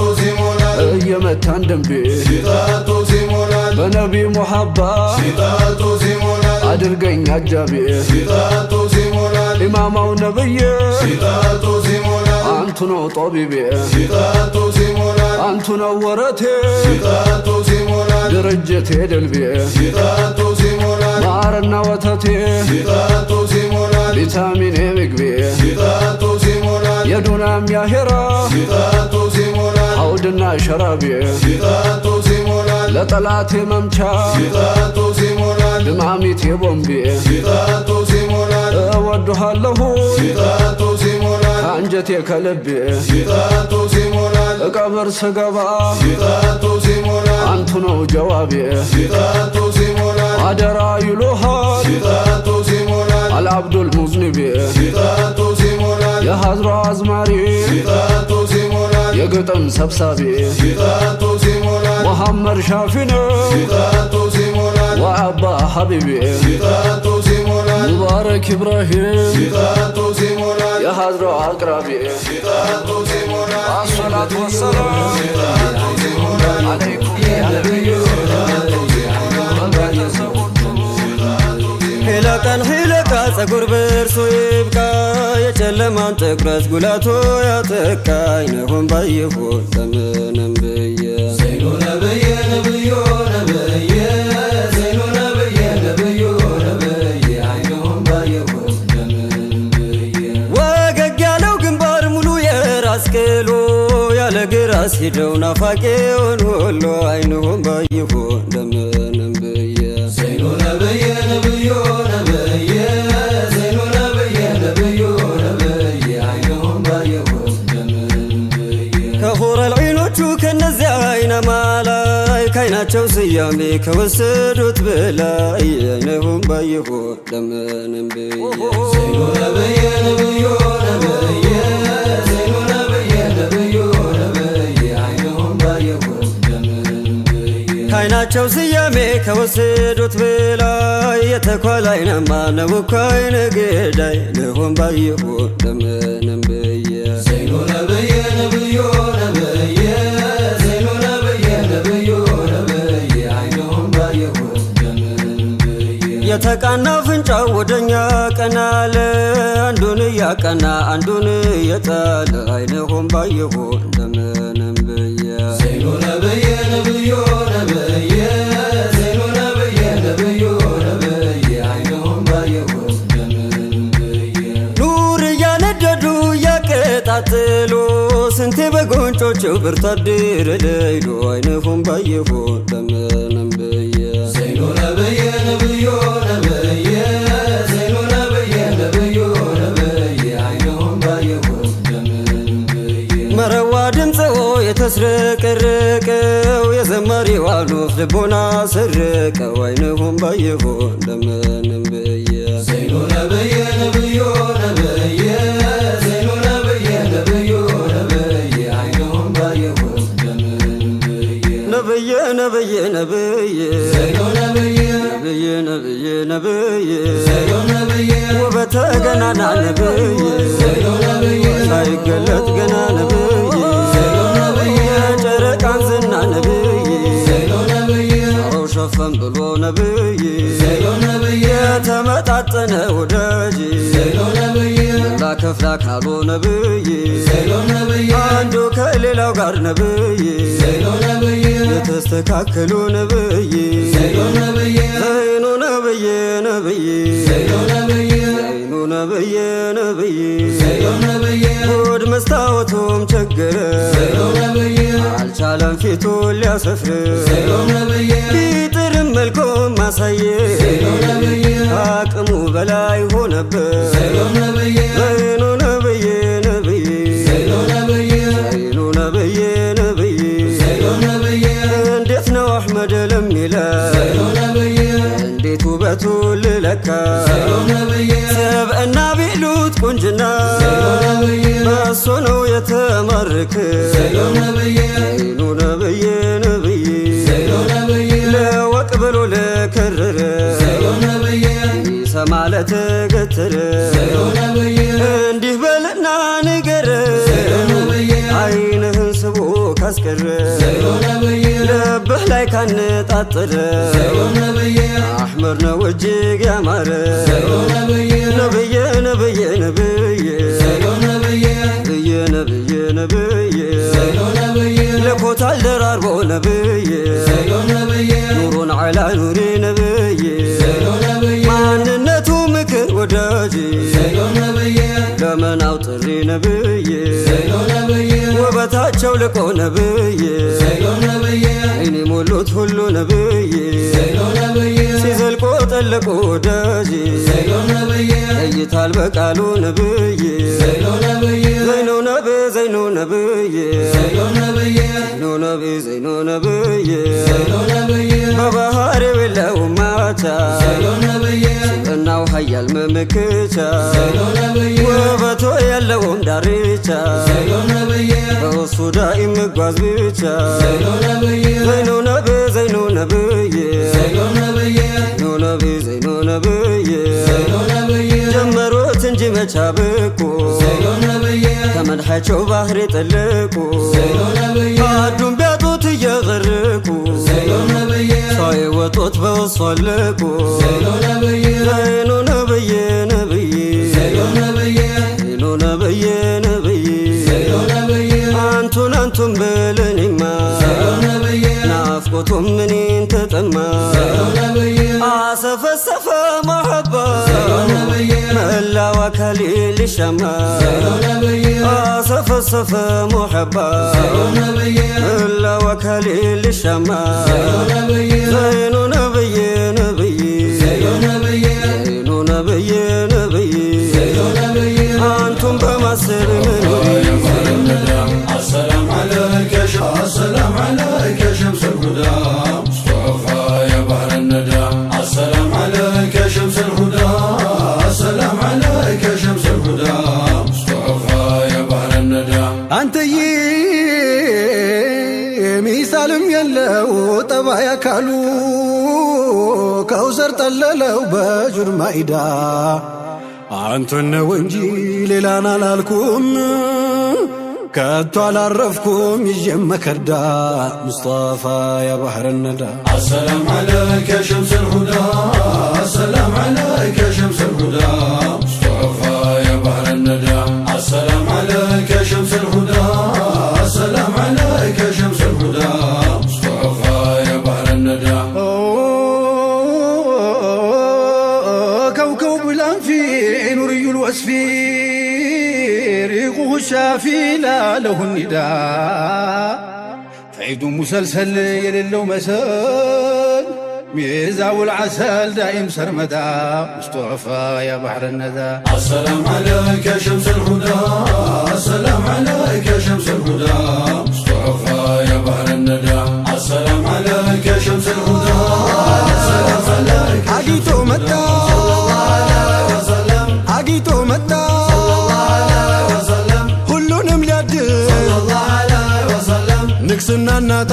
ጌታን ደንቤ ሲጠጡ ሲሞላል በነቢ ሙሐባ ሲጠጡ ሲሞላል አድርገኝ አጃቤ ሲጠጡ ሲሞላል ኢማማው ነብዬ ሲጠጡ ሲሞላል አንቱ ነው ጦቢቤ ሲጠጡ ሲሞላል አንቱ ነው ወረቴ ሲጠጡ ሲሞላል ድርጅቴ ደልቤ ሲጠጡ ሲሞላል ማርና ወተቴ ሲጠጡ ሲሞላል ቪታሚኔ ምግቤ ሲጠጡ ሲሞላል የዱናም ያሄራ ሲጠጡ ሲሞላል አውድና ሸራቤ ሲጠጡ ሲሞላል ለጠላቴ መምቻ ሲጠጡ ሲሞላል ድማሚቴ ቦምቤ ሲጠጡ ሲሞላል እወድሃለሁ ሲጠጡ ሲሞላል ከአንጀቴ ከልቤ ሲጠጡ ሲሞላል እቀብር ስገባ ሲጠጡ ሲሞላል አንቱ ነው ጀዋቤ ሲጠጡ ሲሞላል አደራ ይሉሃል ሲጠጡ ሲሞላል አልአብዱል ሙዝኒቤ ሲጠጡ ሲሞላል የሐዝሮ አዝማሪ ሲጠጡ ሲሞላል የግጥም ሰብሳቢ ሲጠጡ ሲሞላል መሐመድ ሻፊ ነው ሲጠጡ ሲሞላል ወአባ ሐቢቤ ሲጠጡ ሲሞላል ሙባረክ ኢብራሂም ሲጠጡ ሲሞላል የሐዝሮ አቅራቢ ሲጠጡ ሲሞላል አሰላቱ ወሰላም ሲጠጡ ሲሞላል አለይኩም ያ ነቢዩ ሂለቀን ሂለቃ ጸጉር ብርሱ ይብቃ የጨለማን ጥቁረት ጉላቱ ያጠቃኝ ነሆን ባይሆን ለምንም ብዬ ዘይኑ ነብዬ ነብዩ ነብዬ ዘይኑ ነብዬ ነብዩ ነብዬ አይኑም ባየሁት ለምን ብዬ ወገግ ያለው ግንባር ሙሉ የራስ ቅሉ ያለ ግራ ሲደው ናፋቂውን ሁሉ አይኑም ባይሆን ለምንም ብዬ ዘይኑ ነብዬ ነብዩ ነብዬ ዘይኑ ነብዬ ነብዩ ነብዬ አይኑም ባየሁት ለምን ብዬ ከሁረል ዒኖቹ ከነዚያ አይናማ ላይ ካይናቸው ስያሜ ከወሰዱት በላይ አይነሁም ባይሆን ለምንም ብዬ ዘይኑ ነብዬ ነብዩ ነብዬ ዘይኑ ነብዬ ነብዩ ነብዬ አይኑም ባየሁት ለምን ብዬ ካይናቸው ስያሜ ከወሰዱት በላይ የተኳላ አይናማ ነው እኮ አይነ ገዳይ ነሆን ባይሆን ለምንም ብዬ ዘይኑ ነብዬ ነብዩ ነብዬ ዘይኑ ነብዬ ነብዩ ነብዬ አይኑም ባየሁት ለምን ብዬ የተቃና ፍንጫው ወደኛ ቀናለ አንዱን እያቀና አንዱን እየጣለ አይነሆን ባይሆን ለምንም ብዬ ዘይኑ ነብዬ ነብዩ ነብዬ ዘይኑ ነብዬ ነብዩ ነብዬ አይኑም ባየሁት ለምን ብዬ ኑር እያነደዱ እያቀጣጥሉ ስንቴ በጎንጮቹ ብርቱ አድር ሌሉ አይነሆን ባይሆን ለምንም ብዬ ዘይኑ ነብዬ ነብዩ ነብዬ ዘይኑ ነብዬ ነብዩ ነብዬ አይኑም ባየሁት ለምን ብዬ መረዋ ድምፅዎ የተስረቀረቀው የዘማሪው አሉፍ ልቦና ሰረቀው አይነሆን ባይሆን ለምንም ብዬ ዘይኑ ነብዬ ነብዩ ነብዬ ዘይኑ ነብዬ ነብዩ ነብዬ አይኑም ባየሁት ለምን ብዬ ነብዬ ነብዬ ነብዬ ዘይኑ ነብዬ ነብዬ ነብዬ ነብዬ ዘይኑ ነብዬ ውበተ ገናና ነብዬ ዘይኑ ነብዬ ሳይገለጥ ገና ነብዬ ዘይኑ ነብዬ ጨረቃን ዝና ነብዬ ዘይኑ ነብዬ አው ሸፈን ብሎ ነብዬ ዘይኑ ነብዬ የተመጣጠነ ወዳጅ ዘይኑ ነብዬ ላከፍላ ካሎ ነብዬ ዘይኑ ነብዬ አንዱ ከሌላው ጋር ነብዬ ዘይኑ ነብዬ የተስተካከሉ ነብዬ ዘይኑ ነብዬ ዘይኑ ነብዬ ነብዬ ዘይኑ ነብዬ ዘይኑ ነብዬ ነብዬ ዘይኑ ነብዬ ሆድ መስታወቱም ቸገረ ዘይኑ ነብዬ አልቻለም ፊቱን ሊያሰፍር ዘይኑ ነብዬ ቢጥርም መልኩም ማሳየ ዘይኑ ነብዬ አቅሙ በላይ ሆነበት ዘይኑ ነብዬ ዘይኑ ነብዬ ነብዬ ዘይኑ ነብዬ ዘይኑ ነብዬ ነብዬ ዘይኑ ነብዬ እንዴት ነው አሕመድ ለሚለ ዘይኑ ነብዬ እንዴት ውበቱን ልለካ ዘይኑ ነብዬ ሰብእና ቢሉት ቁንጅና ዘይኑ ነብዬ በእሱ ነው የተማረክ ዘይኑ ነብዬ ዘይኑ ነብዬ ነብዬ ዘይኑ ነብዬ ለወቅ ብሎ ለከረረ ዘይኑ ነብዬ ይሰማ ለተገተረ ዘይኑ ነብዬ እንዲህ በልና ንገረ ዘይኑ ነብዬ አይንህን ስቦ ካስቀ ያስቀረ ልብህ ላይ ካነጣጠረ አሕመር ነው እጅግ ያማረ ነብዬ ነብዬ ነብዬ ነብዬ ለኮታል ደራርቦ ነብዬ ኑሩን ዓላ ኑሪ ነብዬ ማንነቱ ምክር ወዳጅ ለመናው ጥሪ ነብዬ ውበታቸው ልቆ ነብዬ አይኔ ሞሉት ሁሉ ነብዬ ሲዘልቆ ጠለቆ ወዳጅ ለይታል በቃሉ ነብዬ ዘይኖ ነብ ዘይኖ ነብዬ ዘይኖ ነብዬ በባህሪው የለውም ማቻ ስብዕናው ሀያል መመክቻ ውበቶ የለውም ዳርቻ በእሱ ዳኢም መጓዝ ብቻ ዘይኖ ነብ ዘይኖ ነብዬ ዘይኖ ነብዬ ጀመሩት እንጂ መቻ ብቁ ከመድሓቸው ባህር የጠለቁ አዱም ቢያጡት እየغرቁ ሳይወጡት በወሱ አለቁ ዘይኖ ነብዬ ነብዬ ዘይኖ ነብዬ ነብዬ አንቱን ብለንማ ናፍቆቱም ምኔን ተጠማ አሰፈሰፈ መሐባ መላው አካሌ ሊሻማ አሰፈሰፈ መሐባ መላው አካሌ ሊሻማ ዘይኖ ነብዬ ነብዬ ዘይኖ ነብዬ ነብዬ አንቱን በማሰብ السلام عليك السلام عليك شمس الهدى مصطفى يا بحر الندى السلام عليك شمس الهدى السلام عليك شمس الهدى مصطفى يا بحر الندى أنت ሚሳልም የለው ጠባይ አካሉ ከውሰር ጠለለው በጁር ማይዳ አንተን ነው እንጂ ሌላን አላልኩም ከቶ አላረፍኩም ይዤም መከዳ ሙስጠፋ ያ ባህር ነዳ السلام عليك شمس الهدى السلام عليك شمس الهدى مصطفى يا بحر الندى السلام عليك شمس الهدى السلام عليك شمس الهدى مصطفى يا بحر الندى كوكب الأنفي نوري الوصف ريقه الشافي لا له النداء فعيد مسلسل يللو مسل ميزاو العسل دائم سرمدا مصطفى يا بحر الندى السلام عليك شمس الهدى السلام عليك شمس الهدى مصطفى يا بحر الندى السلام عليك شمس الهدى السلام عليك حقيتو متى حقيتو متى ሁሉንም ሊያድል ንግስና እናታ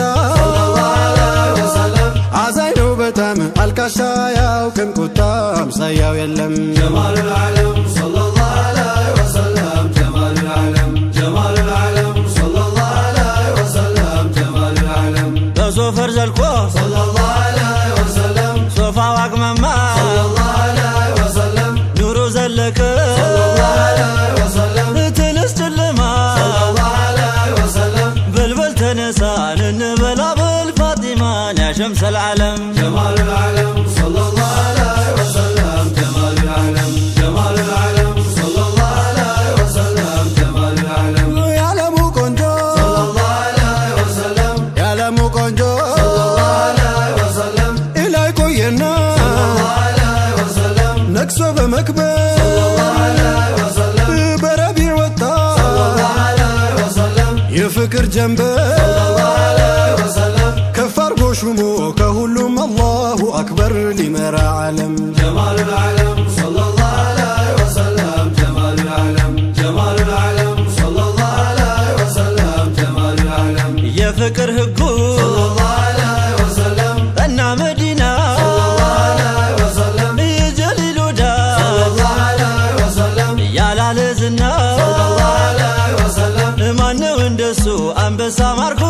አዛኝ ነው በጣም አልቃሻ ያውቅን ቁጣ አምሳያው የለም جمال العالم صلى الله عليه وسلم جمال العالم جمال العالم صلى الله عليه وسلم جمال العالم በሶፈር ዘልቆ صلى الله عليه وسلم ሶፋ ዋቅመማ صلى الله عليه وسلم ኑሮ ዘለቀ صلى الله عليه وسلم ትንስ ጨለማ صلى الله عليه وسلم በልበል ተነሳን እንበላ በልፋጢማን ያ ሸምስ العالم جمال العالم صلى الله عليه وسلم جمال العالم جمال العالم صلى الله عليه وسلم جمال العالم ያለሙ ቆንጆ صلى الله عليه وسلم ያለሙ ቆንጆ صلى الله عليه وسلم ኢላይ ቆየና صلى الله عليه وسلم ነግሶ በመክበር صلى الله عليه وسلم በረቢዕ ወጣ صلى الله عليه وسلم የፍቅር ጀንበር صلى الله عليه وسلم ከፍ አርጎ ሹሞ ከሁሉም አላሁ አክበር ሊመራ ዓለም جمال العالم صلى الله عليه وسلم جمال العالم جمال العالم صلى الله عليه وسلم جمال العالم የፍቅር ህጉ صلى الله عليه وسلم እና መዲና صلى الله عليه وسلم የጀሊሉ ዳ صلى الله عليه وسلم ያላለ ዝና صلى الله عليه وسلم ማነው እንደሱ አንበሳ ማርኮ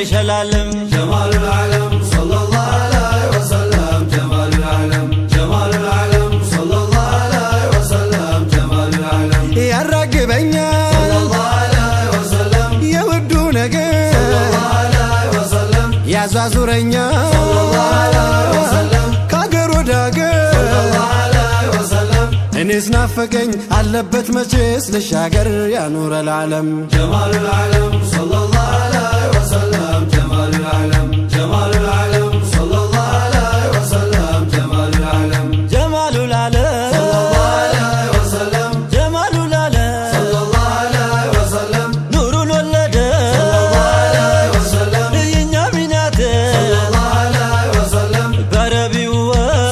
يشلالم جمال العالم صلى الله عليه وسلم جمال العالم جمال العالم صلى الله عليه وسلم جمال العالم يا الرقبنيا صلى الله عليه وسلم يودونك صلى الله عليه وسلم يا زازورنيا صلى الله عليه وسلم كاغر وداغر صلى الله عليه وسلم انيس نافقኝ አለበት መቼስ ልሻገር ያ ኑር العالم جمال العالم صلى الله عليه وسلم جمال العالم جمال العالم صلى الله عليه وسلم جمال العالم جمال العالم صلى الله عليه وسلم جمال العالم صلى الله عليه وسلم نور الولد صلى الله عليه وسلم ينيا بنات صلى الله عليه وسلم بربيو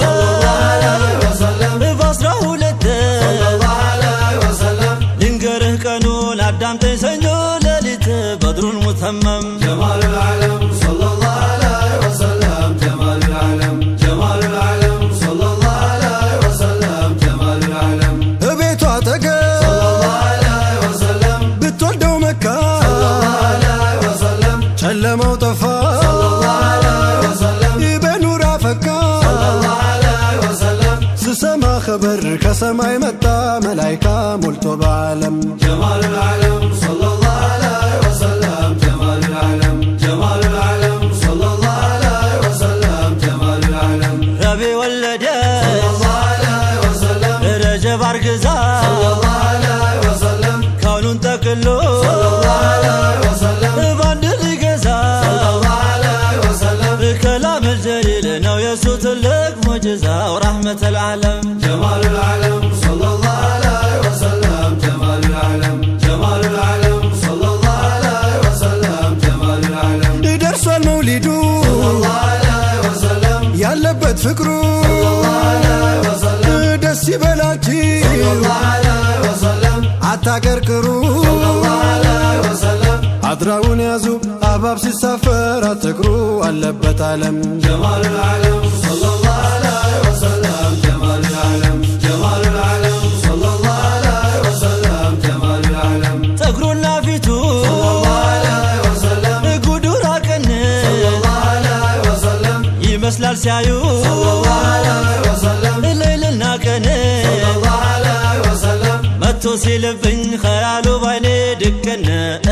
صلى الله عليه وسلم بصره ولد صلى الله عليه وسلم لنقره قانون عدام تنسنو لليت بدر المتمم جمال العالم صلى الله عليه وسلم جمال العالم جمال العالم صلى الله عليه وسلم جمال العالم እቤቷ ተገ صلى الله عليه وسلم ብትወልደው መካ صلى الله عليه وسلم ጨለማው ጠፋ صلى الله عليه وسلم በኑር አፈካ صلى الله عليه وسلم ስሰማ ኸበር ከሰማይ መጣ መላይካ ሞልቶ በዓለም جمال العالم صلى الله عليه وسلم جمال العالم جمال العالم صلى الله عليه وسلم جمال العالم ربي ولد صلى الله عليه وسلم رجب عرقزا صلى الله عليه وسلم كونون تقلو صلى الله عليه وسلم باندر قزا صلى الله عليه وسلم كلام الجليل نو يسوت لك معجزة ورحمة العالم جمال العالم صلى الله عليه وسلم جمال العالم جمال العالم صلى الله عليه وسلم جمال العالم ደርሷል መውሊዱ صلى الله عليه وسلم ያለበት ፍቅሩ صلى الله عليه وسلم ደስ ይበላችሁ صلى الله عليه وسلم አታቀርቅሩ صلى الله عليه وسلم አድራውን ያዙ አባብ ሲሳፈር አትቅሩ አለበት ዓለም جمال العالم صلى الله عليه وسلم جمال العالم جمال العالم صلى الله عليه وسلم جمال العالم تقرنا فيتو صلى الله عليه وسلم قدورا كن صلى الله عليه وسلم يمسلال سيايو صلى الله عليه وسلم الليلنا كن صلى الله عليه وسلم متو سيلبن خيالو بعيني دكن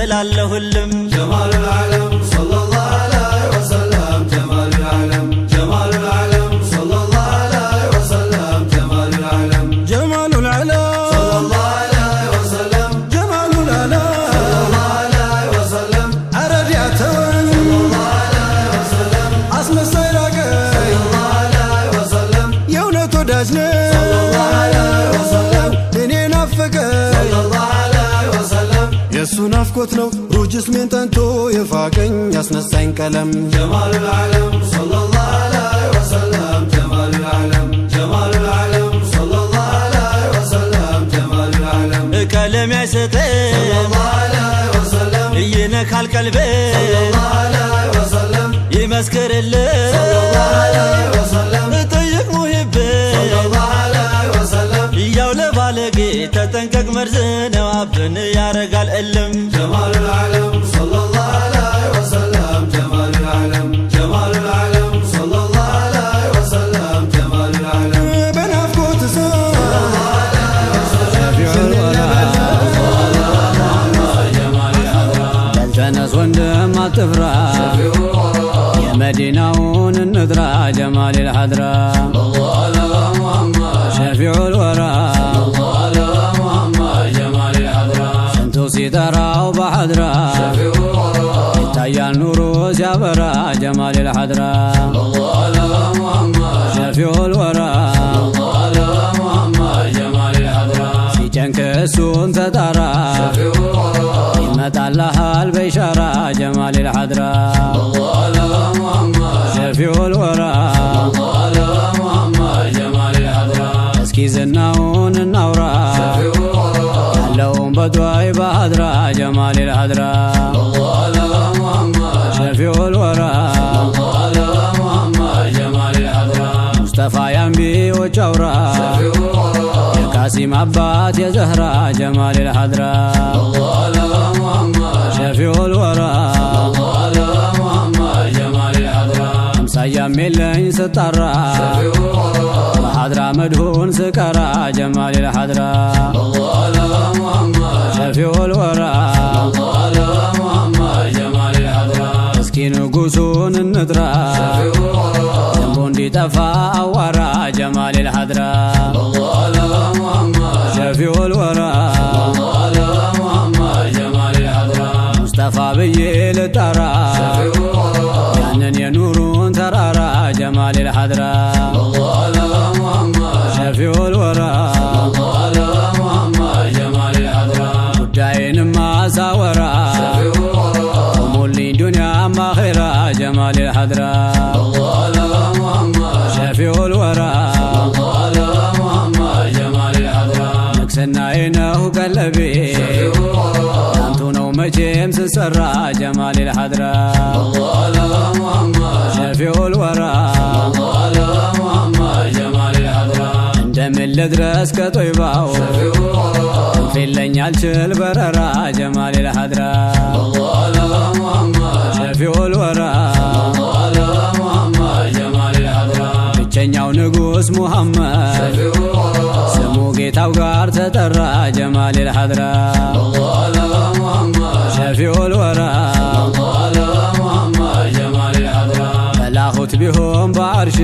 እላለሁ ልም جمال العالم صلى الله عليه وسلم جمال العالم جمال العالم صلى الله عليه وسلم جمال العالم ጀማሉ العالم صلى الله عليه وسلم ጀማሉ العالم صلى الله عليه وسلم አረዲያተን صلى الله عليه وسلم አስመሳይ ራቀ صلى الله عليه وسلم የእውነት ወዳጅ صلى الله عليه وسلم እኔ ናፈቀ صلى الله عليه وسلم የእሱ ናፍቆት ነው ሩጅስ ሜን ጠንቶ የፋቀኝ ያስነሳኝ ቀለም جمال العالم صلى الله عليه وسلم جمال العالم جمال العالم صلى الله عليه وسلم جمال العالم ቀለም ያሰጠኝ صلى الله عليه وسلم ይነካል ቀልቤ صلى الله عليه وسلم ይመስክርልኝ صلى الله عليه وسلم ጠይቅ ሙሂብ صلى الله عليه وسلم ያው ለባለጌ ተጠንቀቅ መርዝ ነው አብን ያረጋል እልም جمال العالم صلى الله عليه وسلم جمال العالم جمال العالم صلى الله عليه وسلم جمال العالم በናፍቆት ሰው ተነስ ወንድም አትፍራ የመዲናውን እንጥራ ጀማል الحضራ شفيع الورى ስንቱ ሲጠራው በሐድራ ይታያል ኑሮ ሲያበራ ጀማል الحضራ شفيع الورى ሲጨንቅ እሱን ተጣራ ይመጣልሃል በኢሻራ ጀማል الحضራ شفيع الورى እስኪ ዝናውን እናውራ ያለውን በድዋይ በሐድራ ጀማል الحضራ شفيع الورى ሙስጠፋ ያንቢዎች አውራ የቃሲም አባት የዘህራ ጀማል الحضራ شفيع الورى ስጣራ በሐድራ መድሁን ስቀራ ጀማል الحضرة شفيع الورى جمال الحضرة እስኪ ንጉሱን እንጥራ ዘንቦ እንዲጠፋ አዋራ ጀማል الحضرة شفيع الورى جمال الحضرة مصطفى ብዬ ልጠራ ያንን የኑሩን ተራራ ጀማል الحضرة شفيع الورى جمال الحضرة ጉዳይንማ ሳወራ ሙሉኝ ዱንያም አኺራ ጀማል الحضرة شفيع الورى جمال الحضرة ንግስናዬ ነው ቀለቤ አንቱ ነው መቼም ስሰራ ጀማል الحضرة شفيع الورى جمال الحضرة እንደምን ልድረስ ከጦይባው ፊለኛ አልችል በረራ ጀማል الحضرة شفيع الورى جمال الحضرة ብቸኛው ንጉስ ሙሐመድ ስሙ ጌታው ጋር ተጠራ ጀማል الحضرة شفيع الورى جمال الحضرة መላሁት ቢሆን በአርሽ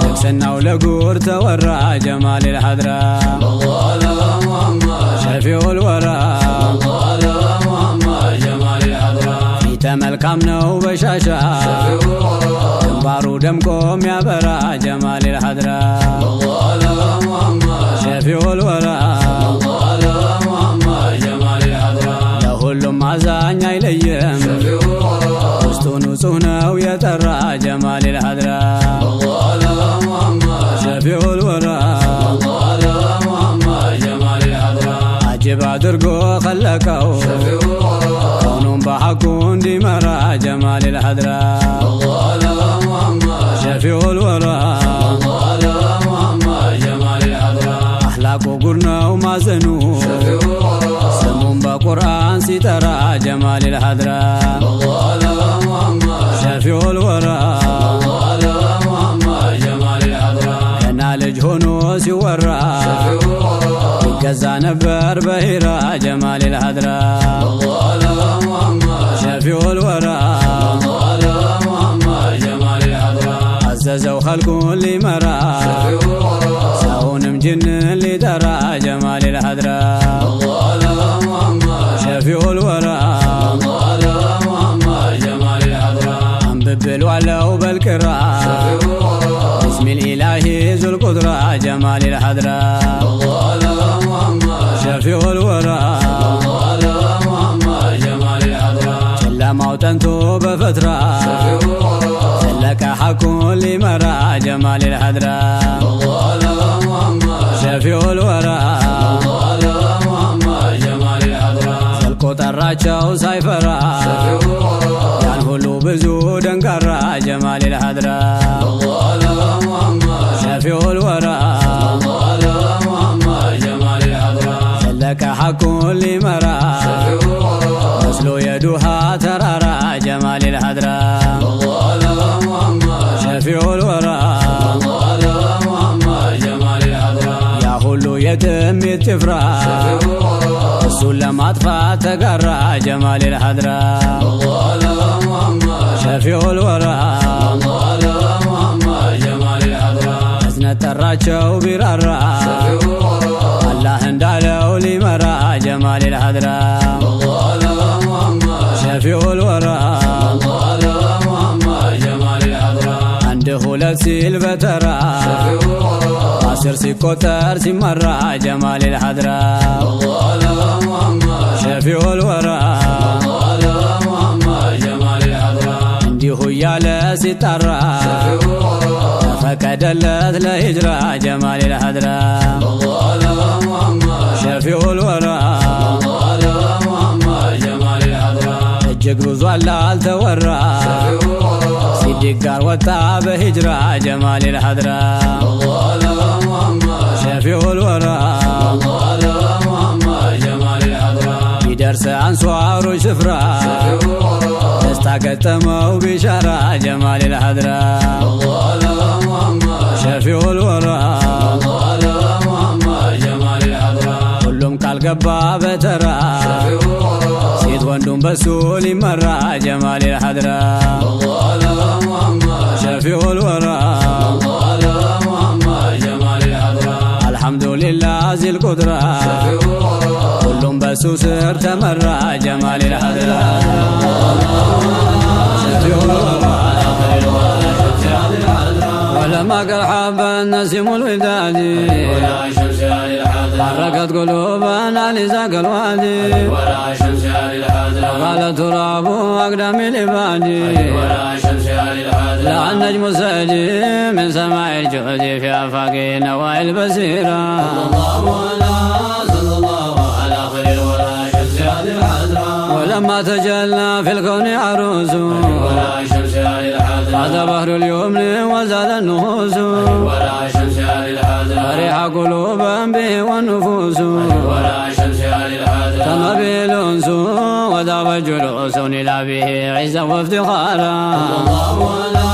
ንግስናው ለጉር ተወራ ጀማል الحضرة شفيع الورى جمال الحضرة ፊተ መልካም ነው በሻሻ ግንባሩ ደምቆ የሚያበራ ጀማል الحضرة شفيع الورى جمال الحضرة ለሁሉም አዛኝ አይለየም ውስጡ ንጹህ ነው የጠራ ጀማል الحضرة شفيع الورى جمال الحضرة عجب አድርጎ خلቀው كونهم በሐቁ እንዲመራ ጀማል الحضرة شفيع الورى جمال الحضرة አኽላቁ ጉር ነው ማዘኑ ስሙን በቁርአን ሲጠራ ጀማል الحضرة شفيع الورى جمال الحضرة ገና ልጅ ሆኖ ሲወራ ይገዛ ነበር በሂራ ጀማል الحضرة شفيع الورى جمال الحضرة አዘዘው ኸልቁን ሊመራ ሰውንም ጅንን ሊጠራ ጀማል الحضرة شفيع الورى جمال الحضرة አንብብ ብሏለው በልቅራ بسم الإله ذو القدرة جمال الحضرة شفيع الورى جمال الحضرة ጨለማው ጠንቶ በፈትራ ዘለቀ ሐቁን ሊመራ ጀማል الحضرة شفيع الورى جمال الحضرة ዘልቆ ጠራቸው ሳይፈራ ያን ሁሉ ብዙ ደንጋራ ጀማል الحضرة شفيع الورى جمال الحضرة ዘለቀ ሐቁን ሊመራ መስሎ የዱሃ ተራራ ጀማል الحضرة شفيع الورى جمال الحضرة ያ ሁሉ የትም ይትፍራ እሱን ለማጥፋት ተጋራ ጀማል الحضرة شفيع الورى جمال الحضرة እዝነት ጠራቸው ቢራራ አላህ እንዳለው ሊመራ ጀማል الحضرة شفيع الورى جمال الحضرة አንድ ሁለት ሲል በተራ አስር ሲቆጠር ሲመራ ጀማል الحضرة شفيع الورى جمال الحضرة እንዲሁ እያለ ሲጠራ ተፈቀደለት ለሂጅራ ጀማል الحضرة شفيع الورى جمال الحضرة እጅግ ብዙ አልተወራ ሲዲቅ ጋር ወጣ በሂጅራ ጀማል الحضرة شفيع الورى جمال الحضرة ይደርስ አንሷሮች ስፍራ ደስታ قتموا بشرى جمال الحضرة الله على محمد شفيع الورى الله على محمد جمال الحضرة كلهم قال قبا بترى شفيع الورى سيد وندم بسول مرة جمال الحضرة الله على محمد شفيع الورى الله على محمد جمال الحضرة الحمد لله ذي القدرة شفيع الورى كلهم بسو سر تمرة جمال الحضرة شفيع الورى ولما قال حب النسيم الودادي ولا شمس على الحضرة حركت قلوبنا لزاق الوادي ولا شمس على الحضرة قال تراب أقدام العبادي ولا شمس على الحضرة لا النجم الساجي من سماع الجهد في آفاق نوايا البصيرة الله على صلى الله على خير ولا شمس على الحضرة ولما تجلى في الكون عروس ولا شمس على الحضرة هذا بحر اليمن وزاد النفوس ولا شمس على الحضرة فرح قلوبا به والنفوس ولا شمس على الحضرة تم به الأنس وذاب جلوس إلى به عزا وافتخارا الله على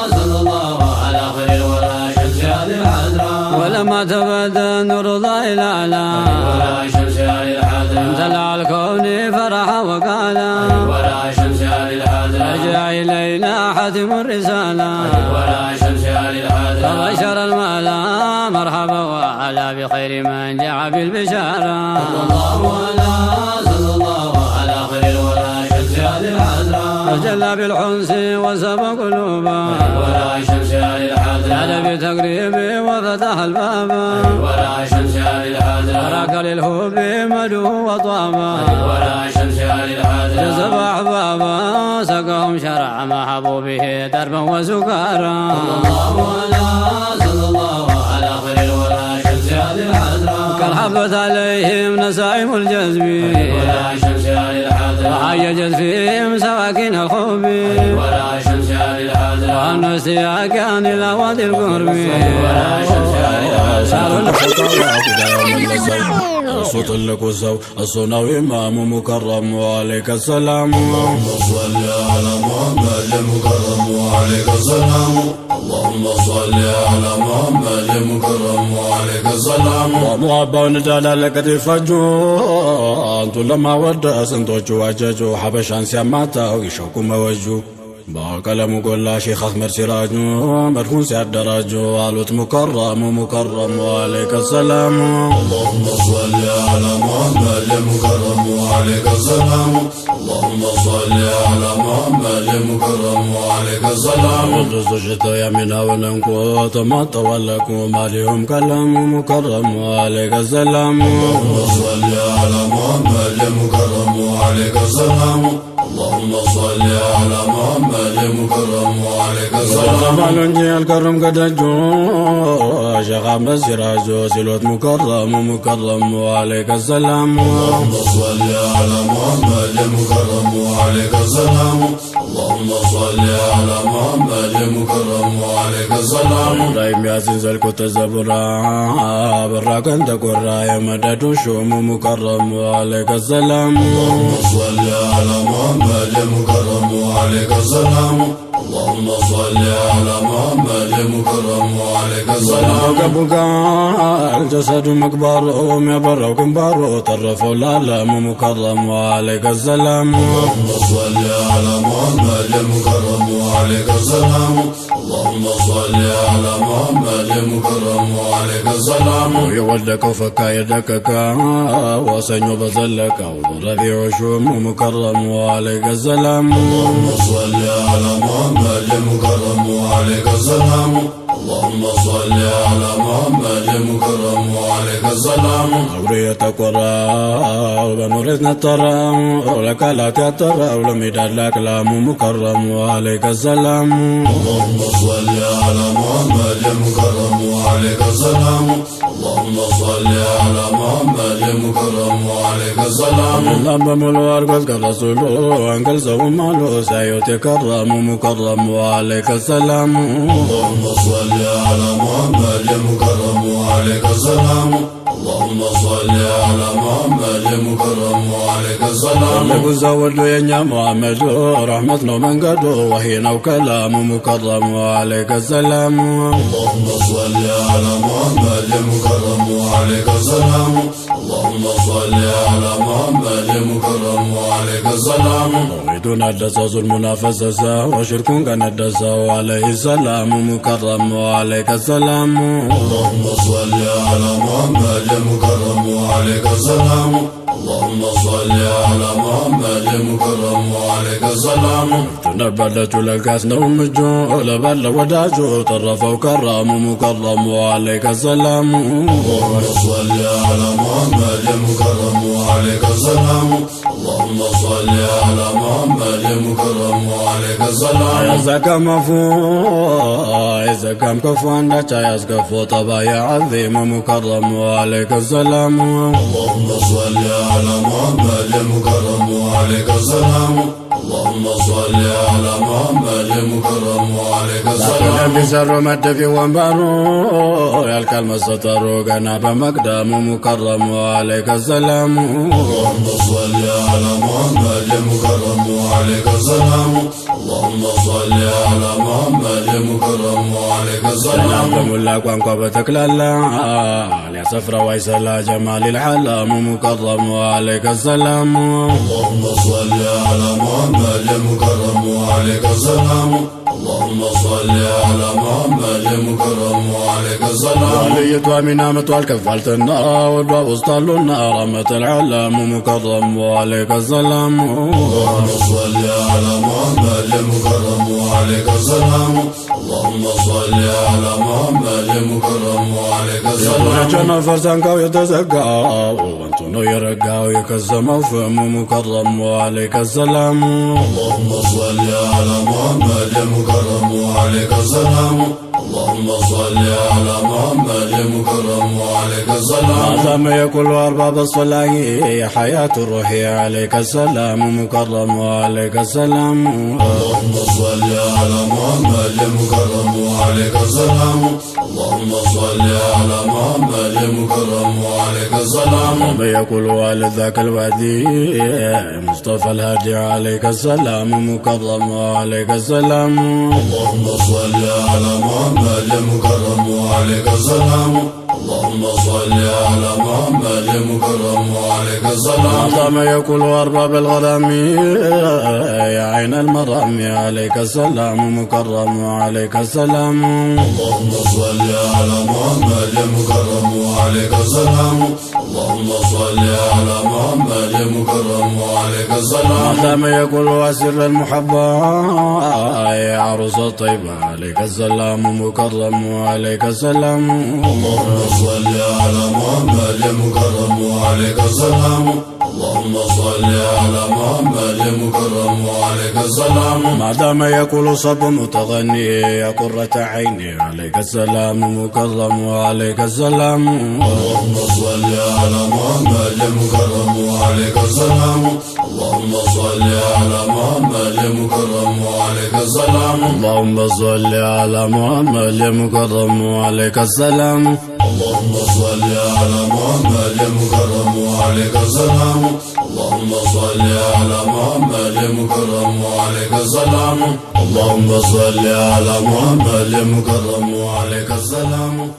صلى الله على خير ولا شمس على الحضرة ولما تبدى نور الله الأعلى ولا شمس على الحضرة امتلأ الكون فرحا وقالا ولا شمس على الحضرة رجع إلينا حاتم الرسالة ولا شمس على الحضرة فبشر الملا مرحبا وعلى بخير من جاء بالبشارة الله على صلى الله على خير ولا شمس على الحضرة فجلى بالحنس وسب قلوبا ولا شمس على الحضرة زاد بتقريبه وفتح الباب ولا شمس على الحضرة ترك للحب مدوه وطابا ولا شمس على الحضرة جذب أحبابا سقهم شرع محبوبه دربا وسكارا الله على صلى الله على خير ولا شمس على الحضرة كالحبت عليهم نسائم الجذب ولا شمس على الحضرة وعيجت فيهم سواكن الحب ولا شمس على الحضرة وأن استياكان إلى وادي القرب ولا شمس على እሱ ትልቁ ሰው እሱ ነው ኢማሙ ሙከረሙ አለይከ ሰላሙ صل على محمد المكرم وعليك السلام اللهم صل على محمد المكرم وعليك السلام ሙሐባው እንዳላለቀት ይፈጁ አንቱን ለማወደስ ስንቶቹ ዋጀጁ ሐበሻን ሲያማታው ይሸኩ መወጁ በቀለሙ ጎላ ሼኽ አህመድ ሲራጁ መድሁን ሲያደራጁ አሉት ሙከረሙ ሙከረሙ አለይከ ሰላሙ اللهم صل على محمد المكرم وعليك السلام اللهم صل على محمد المكرم وعليك السلام ቅዱስ ሽቶ የሚናውን እንቁ ተማጠዋለቁ ማሊሁም ከለሙ ሙከረሙ አለይከ ሰላሙ اللهم صل على محمد المكرم وعليك السلام اللهم صل على محمد المكرم وعليك السلام ባሉ እንጂ አልቀሩም ከደጁ ሼኽ አህመድ ሲራጁ ሲሎት ሙከረሙ ሙከረሙ አለይከ ሰላሙ اللهم صل على محمد المكرم وعليك السلام اللهم صل على محمد المكرم وعليك السلام ላይም ያሲን ዘልቆ ተዘቡራ በራ ቀን ተቆራ የመደዱ ሹሙ ሙከረሙ አለይከ ሰላሙ اللهم صل على محمد المكرم وعليك السلام اللهم صل على محمد المكرم وعليك السلام ገቡጋል ጀሰዱ ምግባሩ የሚያበራው ግንባሩ ተረፈው ለዓለሙ ሙከረሙ አለይከ ሰላሙ اللهم صل على محمد المكرم وعليك السلام اللهم صل على محمد المكرم وعليك السلام የወደቀው ፈካ የደቀቀ ወሰኞ በዘለቀው ረቢዑ ሹሙ ሙከረሙ አለይከ ሰላሙ اللهم صل على محمد المكرم وعليك السلام اللهم صل على محمد المكرم وعليك السلام አብሮ የተቆራው በኑሬት ነጠራው ለቃላት ያጠራው ለሜዳላ አቅላሙ ሙከረሙ አለይከ ሰላሙ اللهم صل على محمد المكرم وعليك السلام اللهم صل على محمد المكرم وعليك السلام ላም በሙሉ አርጎት ከረሱሉ አንገልጸውም አሉ ሳዩት የከረሙ ሙከረሙ አለይከ ሰላሙ اللهم صل على محمد المكرم وعليك السلام اللهم صل على محمد المكرم وعليك السلام لقزاود يا محمد رحمتنا من قد وحينا وكلام مكرم وعليك السلام اللهم صل على محمد المكرم وعليك السلام اللهم صل على محمد المكرم وعليك السلام ويدنا الدساس المنافسة وشركون كان الدسا وعليه السلام مكرم وعليك السلام اللهم صل على محمد المكرم وعليك السلام اللهم صل على محمد المكرم وعليك السلام تنبلت للكاس نوم الجو لبل وداجو طرفوا كرام مكرم وعليك السلام اللهم صل على محمد المكرم وعليك السلام اللهم صل على محمد المكرم وعليك السلام يا زكام مفو يا زكام كفو عندك يا زكفو طبا يا عظيم مكرم وعليك السلام اللهم صل على محمد المكرم وعليك السلام اللهم صل على محمد المكرم وعليك السلام بسر مد في وانبارو يا الكلمة سترو قنا بمقدام مكرم وعليك السلام اللهم صل على محمد المكرم وعليك السلام اللهم صل على محمد المكرم وعليك السلام بملا قنقو بتكلالا يا سفر ويسلا جمال العلام مكرم وعليك السلام اللهم صل على محمد المكرم وعليك السلام اللهم صل على محمد المكرم وعليك السلام وليت ومن متوال كفالتنا ودوا وسطلنا رحمة العلام مكرم وعليك السلام اللهم صل على محمد المكرم وعليك السلام اللهم صل على محمد المكرم وعليك السلام جنا فرسانكاو يتزقاو وانتو يرقاو يكزمو فم مكرم وعليك السلام اللهم صل على محمد المكرم وعليك السلام اللهم صل على محمد المكرم وعليك السلام هذا ما يقول أرباب الصلاة حياة الروح عليك السلام مكرم وعليك السلام اللهم صل على محمد المكرم وعليك السلام اللهم صل على محمد المكرم وعليك السلام ما يقول والد ذاك الوادي مصطفى الهادي عليك السلام مكرم وعليك السلام اللهم صل على محمد المكرم وعليك السلام اللهم صل على محمد المكرم وعليك السلام هذا ما يقول أرباب الغرام يا عين المرام عليك السلام مكرم وعليك السلام اللهم صل على محمد المكرم وعليك السلام اللهم صل على محمد المكرم وعليك السلام هذا ما يقول أسر المحبة يا عروس الطيبة عليك السلام مكرم وعليك السلام اللهم صل على محمد المكرم وعليك السلام اللهم صل على محمد المكرم وعليك السلام ما دام يقول صب متغني يا قرة عيني عليك السلام مكرم وعليك السلام اللهم صل على محمد المكرم وعليك السلام اللهم صل على محمد المكرم وعليك السلام اللهم صل على محمد المكرم وعليك السلام اللهم صل على محمد المكرم وعليك السلام اللهم صل على محمد المكرم وعليك السلام اللهم صل على محمد المكرم وعليك السلام